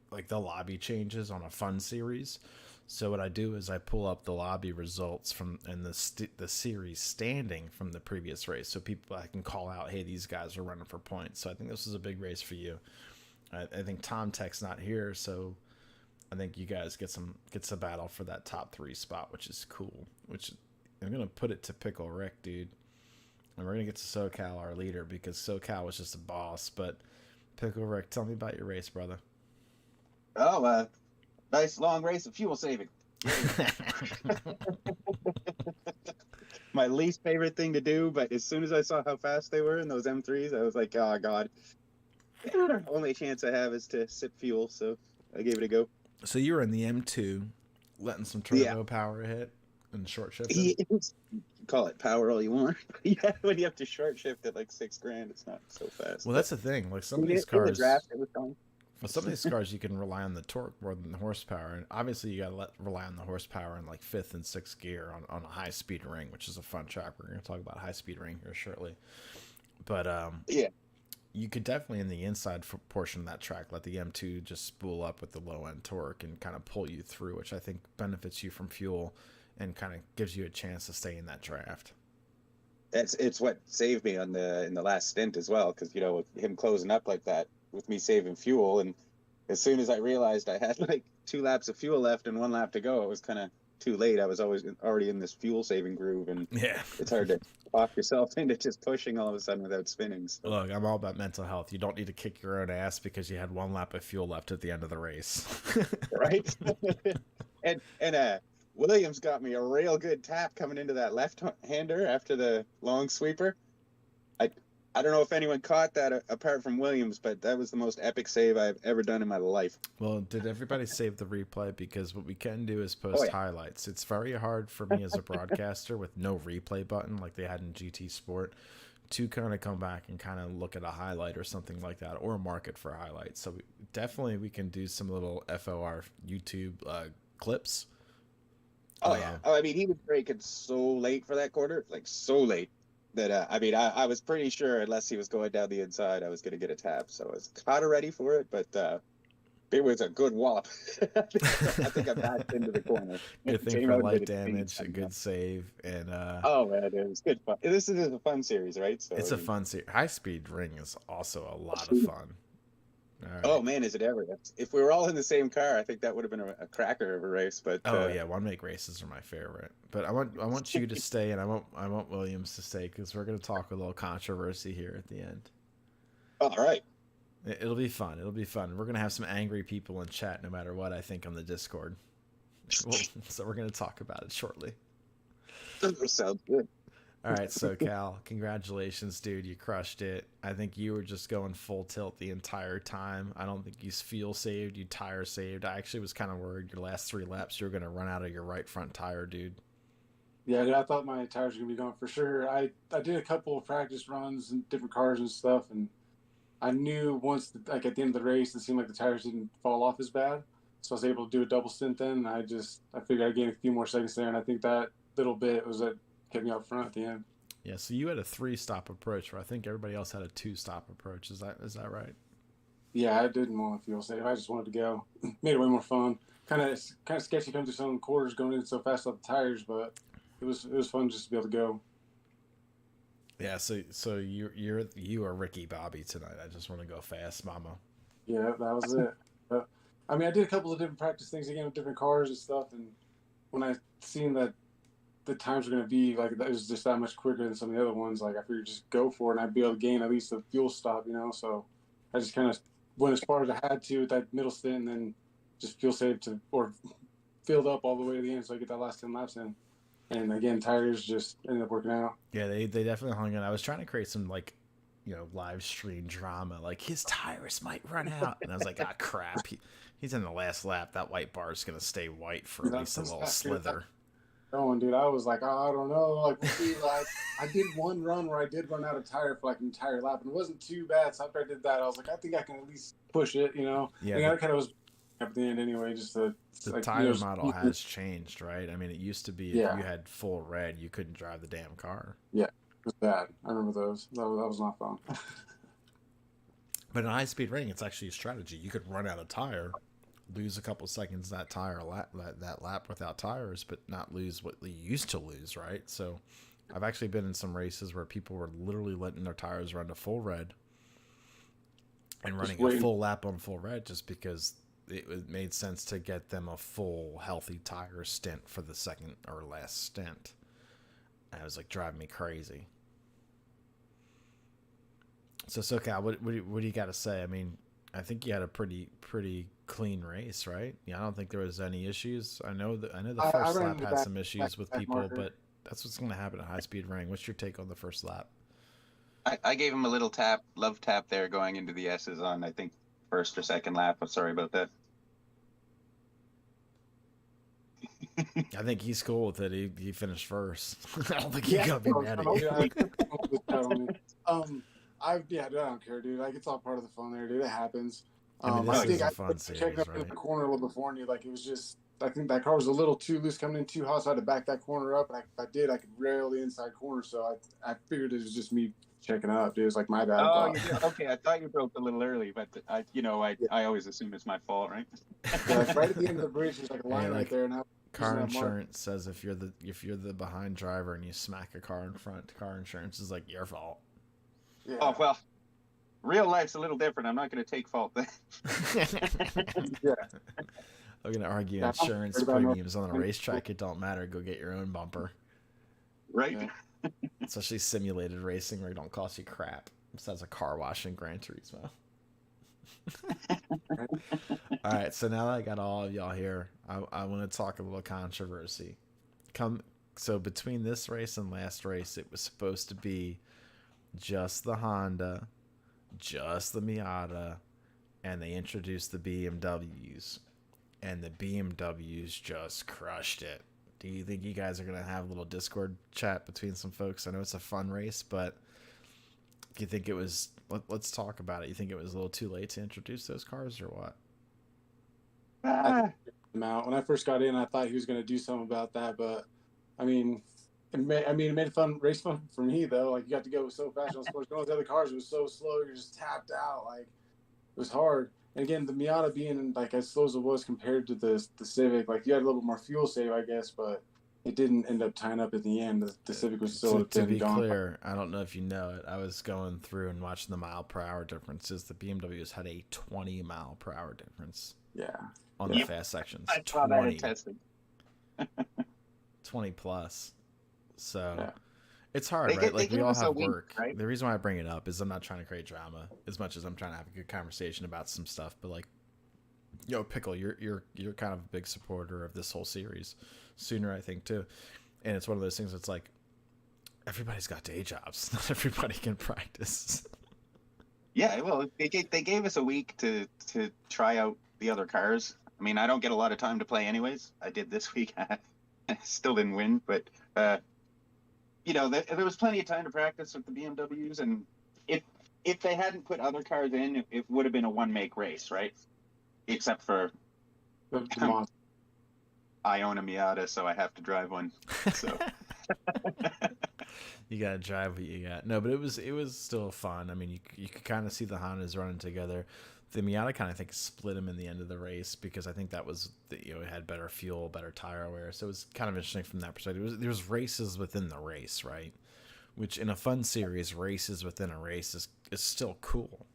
like the lobby changes on a fun series. So what I do is I pull up the lobby results from and the series standing from the previous race, so people I can call out, hey, these guys are running for points. So I think this is a big race for you. I think Tom Tech's not here, so I think you guys gets a battle for that top 3 spot, which is cool. Which I'm gonna put it to Pickle Rick, dude, and we're gonna get to SoCal, our leader, because SoCal was just a boss. But Pickle Rick, tell me about your race, brother. Oh, nice long race of fuel saving. My least favorite thing to do, but as soon as I saw how fast they were in those M3s, I was like, oh god, only chance I have is to sip fuel, so I gave it a go. So you were in the M2, letting some Yeah, turbo power hit and short shifting. he, call it power all you want. Yeah, when you have to short shift at like 6 grand, it's not so fast. Well, But that's the thing. Like some of these in the cars, draft, it was fine. well, some of these cars you can rely on the torque more than the horsepower, and obviously you got to rely on the horsepower in like fifth and sixth gear on a high speed ring, which is a fun track. We're going to talk about high speed ring here shortly, but Yeah, you could definitely in the inside portion of that track let the M2 just spool up with the low end torque and kind of pull you through, which I think benefits you from fuel and kind of gives you a chance to stay in that draft. it's what saved me on the in the last stint as well, because with him closing up like that, with me saving fuel, and as soon as I realized I had like 2 laps of fuel left and 1 lap to go, it was kind of too late. I was already in this fuel saving groove, and Yeah. it's hard to talk yourself into just pushing all of a sudden without spinning. So. Look, I'm all about mental health. You don't need to kick your own ass because you had 1 lap of fuel left at the end of the race. Right? and Williams got me a real good tap coming into that left-hander after the long sweeper. I don't know if anyone caught that apart from Williams, but that was the most epic save I've ever done in my life. Well, did everybody save the replay? Because what we can do is Oh post yeah. highlights. It's very hard for me as a broadcaster with no replay button like they had in GT Sport to kind of come back and kind of look at a highlight or something like that, or mark it for highlights. So definitely we can do some little FOR YouTube clips. Oh yeah. Oh, I mean, he was braking so late for that quarter, like so late that I mean, I was pretty sure unless he was going down the inside, I was going to get a tap. So I was kind of ready for it, but it was a good wallop. I think I backed into the corner. Good thing Came for out and light did a clean damage, a good save, and Oh man, it was good fun. This is a fun series, right? So it's I a mean, fun series. High speed ring is also a lot of fun. All oh right. man, is it ever? If we were all in the same car, I think that would have been a cracker of a race. But Oh yeah, one make races are my favorite. But I want you to stay, and I want Williams to stay because we're gonna talk a little controversy here at the end. all right, It'll be fun. It'll be fun. We're gonna have some angry people in chat, no matter what I think on the Discord. So we're gonna talk about it shortly. sounds good. All right, so Cal, congratulations, dude. You crushed it. I think you were just going full tilt the entire time. I don't think you fuel saved, you tire saved. I actually was kind of worried your last 3 laps you were going to run out of your right front tire, dude. Yeah, I thought my tires were gonna be gone for sure. I did a couple of practice runs in different cars and stuff, and I knew once, like at the end of the race, it seemed like the tires didn't fall off as bad, so I was able to do a double stint. Then I figured I'd gain a few more seconds there, and I think that little bit was that kept me out front at the end. Yeah, so you had a 3-stop approach, where I think everybody else had a 2-stop approach. Is that right? Yeah, I didn't want to feel safe. I just wanted to go. Made it way more fun. Kind of sketchy coming through some quarters going in so fast off the tires, but it was fun just to be able to go. Yeah, so you are Ricky Bobby tonight. I just want to go fast, mama. Yeah, that was it. I mean, I did a couple of different practice things again with different cars and stuff, and when I seen that the times were going to be like it was just that much quicker than some of the other ones, like I figured just go for it, and I'd be able to gain at least a fuel stop, you know. So I just kind of went as far as I had to with that middle stint, and then just fuel saved or filled up all the way to the end, so I get that last 10 laps in. And again, tires just ended up working out. Yeah, they definitely hung in. I was trying to create some like, live stream drama, like his tires might run out, and I was like, ah, crap. He's in the last lap. That white bar is gonna stay white for at least a little slither. Going, dude, I was like, oh, I don't know, like, we'll see. Like, I did one run where I did run out of tire for like an entire lap, and it wasn't too bad. So after I did that, I was like, I think I can at least push it, you know. Yeah, I kind of was at the end anyway, just to the like, tire model has changed, right? I mean, it used to be if you had full red, you couldn't drive the damn car. Yeah, it was bad. I remember those. That was not fun. But in high-speed racing, it's actually a strategy. You could run out of tire, lose a couple seconds that lap without tires, but not lose what you used to lose, right? So I've actually been in some races where people were literally letting their tires run to full red and running a full lap on full red just because it made sense to get them a full healthy tire stint for the second or last stint. And it was like driving me crazy. So SoCal, what do you got to say? I mean, I think you had a pretty clean race, right? Yeah, I don't think there was any issues. I know the first lap had some issues with people, but that's what's going to happen at high speed ring. What's your take on the first lap? I gave him a little love tap there going into the S's on, I think, first or second lap. I'm sorry about that. I think he's cool with it. He finished first. I don't think he's gonna be mad at you. I don't care, dude. Like, it's all part of the fun there, dude. It happens. I mean, this is a fun series, checked up in the corner a little before, and like, it was just, I think that car was a little too loose coming in too hot, so I had to back that corner up, and if I did, I could rail the inside corner, so I figured it was just me checking up, dude. It was like my bad. Oh, okay. I thought you broke a little early, but I always assume it's my fault, right? Yeah, like right at the end of the bridge, there's like a line right there, and car insurance says if you're the behind driver and you smack a car in front, car insurance is like your fault. Yeah. Oh well, real life's a little different. I'm not going to take fault then. Yeah. I'm going to argue insurance premiums on the racetrack. It don't matter. Go get your own bumper. Right. Yeah. Especially simulated racing where it don't cost you crap. Besides a car wash in Gran Turismo. All right, so now that I got all of y'all here, I want to talk a little controversy. So between this race and last race, it was supposed to be just the Honda, just the Miata, and they introduced the BMWs, and the BMWs just crushed it. Do you think you guys are going to have a little Discord chat between some folks? I know it's a fun race, but do you think it was... Let's talk about it. You think it was a little too late to introduce those cars, or what? When I first got in, I thought he was going to do something about that, but I mean, it made a race fun for me though. Like, you got to go so fast. I was going with the other cars, it was so slow. You're just tapped out. Like, it was hard. And again, the Miata being like as slow as it was compared to the Civic, like you had a little bit more fuel save, I guess, but it didn't end up tying up at the end. The Civic was still to be clear. I don't know if you know it. I was going through and watching the mile per hour differences. The BMWs had a 20 mile per hour difference. Yeah. On the fast sections. I saw that in testing. 20 plus. So it's hard, right? Like, we all have work. Right? The reason why I bring it up is I'm not trying to create drama as much as I'm trying to have a good conversation about some stuff. But like, Pickle, you're kind of a big supporter of this whole series. Sooner, I think, too. And it's one of those things that's like, everybody's got day jobs. Not everybody can practice. Yeah, well, they gave us a week to try out the other cars. I mean, I don't get a lot of time to play anyways. I did this week. I still didn't win, but there was plenty of time to practice with the BMWs. And if they hadn't put other cars in, it would have been a one-make race, right? Except for I own a Miata, so I have to drive one. So you gotta drive what you got. No, but it was still fun. I mean, you could kind of see the Hondas running together. The Miata kind of, I think, split them in the end of the race because I think that was it had better fuel, better tire wear. So it was kind of interesting from that perspective. There was races within the race, right? Which in a fun series, races within a race is still cool.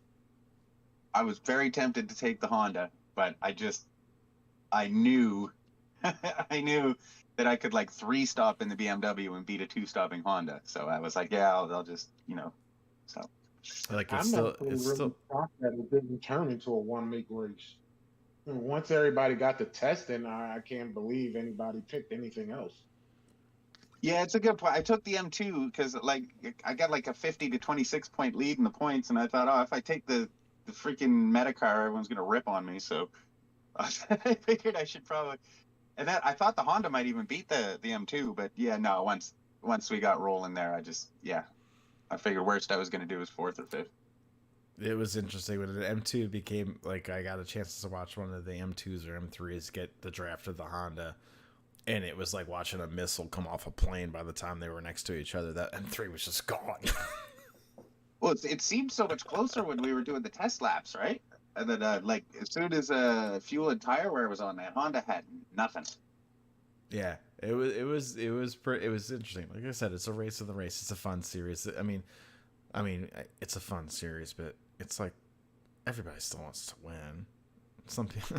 I was very tempted to take the Honda, but I knew, I knew that I could like 3-stop in the BMW and beat a 2-stopping Honda. So I was like, yeah, I'll just, so. Like I'm not really shocked that it didn't turn into a one-week race. Once everybody got to testing, I can't believe anybody picked anything else. Yeah, it's a good point. I took the M2 because like I got like a 50 to 26 point lead in the points, and I thought, oh, if I take the freaking Metacar, everyone's gonna rip on me. So I figured I should probably. And that I thought the Honda might even beat the M2, but yeah, no. Once we got rolling there, I figured worst I was gonna do was 4th or 5th. It was interesting when the M2 became like I got a chance to watch one of the M2s or M3s get the draft of the Honda, and it was like watching a missile come off a plane. By the time they were next to each other, that M3 was just gone. Well, it seemed so much closer when we were doing the test laps, right? And then like as soon as fuel and tire wear was on, that Honda had nothing. Yeah, it was interesting. Like I said, it's a race of the race. It's a fun series. I mean, it's a fun series, but it's like everybody still wants to win. Some people,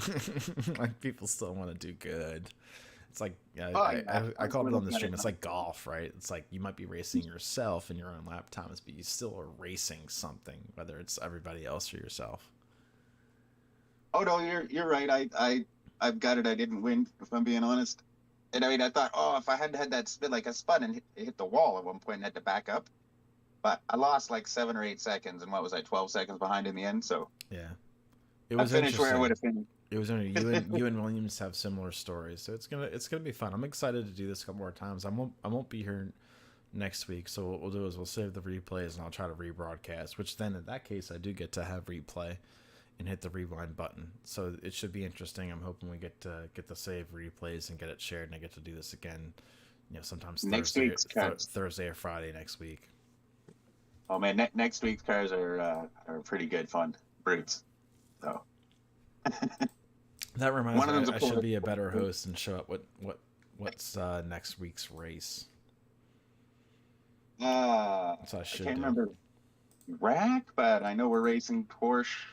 like people still want to do good. It's like I called it on the stream. It's like golf, right? It's like you might be racing yourself in your own lap times, but you still are racing something, whether it's everybody else or yourself. Oh no, you're right. I've got it. I didn't win, if I'm being honest. And I mean, I thought, oh, if I hadn't had that spin, like a spun and hit the wall at one point and had to back up. But I lost like 7 or 8 seconds, and what was I, 12 seconds behind in the end? So yeah, it was I finished where I would have finished. It was only you and Williams have similar stories, so it's gonna be fun. I'm excited to do this a couple more times. I won't be here next week, so what we'll do is we'll save the replays and I'll try to rebroadcast. Which then in that case I do get to have replay and hit the rewind button, so it should be interesting. I'm hoping we get to get the save replays and get it shared, and I get to do this again. Sometimes Thursday or Friday next week. Oh man, next week's cars are pretty good fun, brutes. So that reminds me, I should be a better host and show up what's next week's race. So I can't remember rack, but I know we're racing Porsche,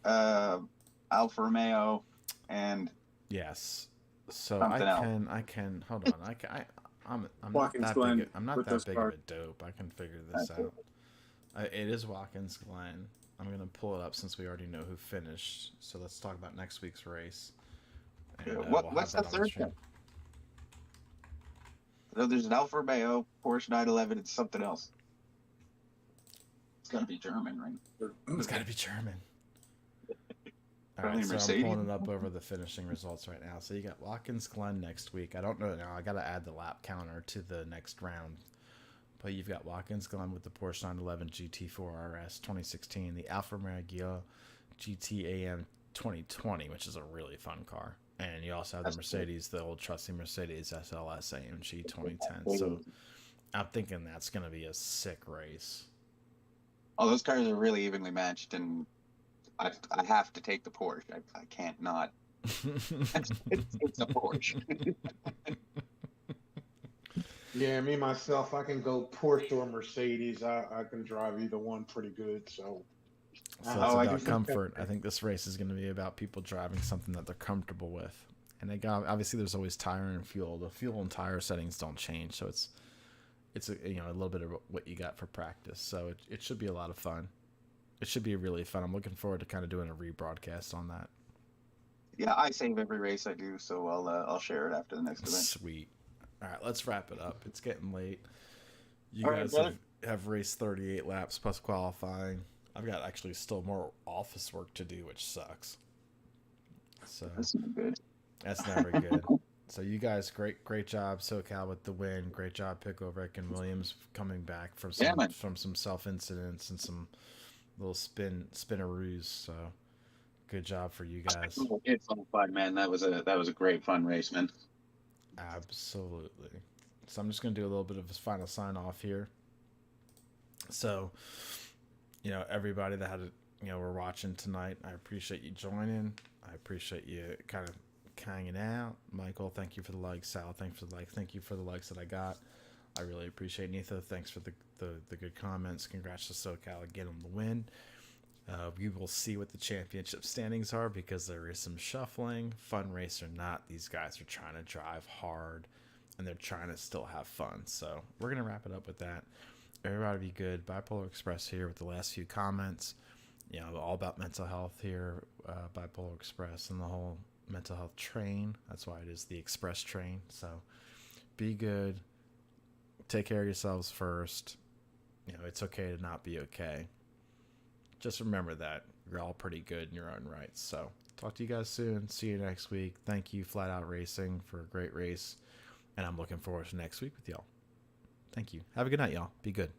Alfa Romeo, and yes. So I can hold on. I'm not that big of a dope. I can figure this out. It is Watkins Glen. I'm gonna pull it up since we already know who finished. So let's talk about next week's race. And, what's the third one? So there's an Alfa Romeo, Porsche 911, and something else. It's got to be German, right? It's got to be German. All right, so I'm pulling it up over the finishing results right now. So you got Watkins Glen next week. I don't know now. I got to add the lap counter to the next round. But you've got Watkins Glen with the Porsche 911 GT4 RS 2016, the Alfa Romeo GT-AM 2020, which is a really fun car. And you also have the Mercedes, the old trusty Mercedes SLS AMG 2010. So I'm thinking that's going to be a sick race. Oh, those cars are really evenly matched, and I have to take the Porsche. I can't not. It's a Porsche. Yeah, me myself, I can go Porsche or Mercedes. I can drive either one pretty good. So it's about comfort. I think this race is going to be about people driving something that they're comfortable with. And obviously there's always tire and fuel. The fuel and tire settings don't change, so it's a little bit of what you got for practice. So it should be a lot of fun. It should be really fun. I'm looking forward to kind of doing a rebroadcast on that. Yeah, I save every race I do, so I'll share it after the next event. Sweet. All right, let's wrap it up. It's getting late. You guys have raced 38 laps plus qualifying. I've got actually still more office work to do, which sucks. So that's not good. That's never good. So you guys, great job, SoCal with the win. Great job, Pickle, and Williams coming back from some self incidents and some little spinneroos. So good job for you guys. It's fun, man. That was a great fun race, man. Absolutely. So I'm just going to do a little bit of a final sign off here. So, everybody that we're watching tonight, I appreciate you joining. I appreciate you kind of hanging out. Michael, thank you for the likes. Sal, thanks for the likes. Thank you for the likes that I got. I really appreciate it. Neitha, thanks for the good comments. Congrats to SoCal again on the win. We will see what the championship standings are because there is some shuffling. Fun race or not, these guys are trying to drive hard and they're trying to still have fun. So we're going to wrap it up with that. Everybody be good. BiPolarXpres here with the last few comments. You know, all about mental health here, BiPolarXpres and the whole mental health train. That's why it is the Express train. So be good. Take care of yourselves first. You know, it's okay to not be okay. Just remember that you're all pretty good in your own right. So talk to you guys soon. See you next week. Thank you, Flat Out Racing, for a great race. And I'm looking forward to next week with y'all. Thank you. Have a good night, y'all. Be good.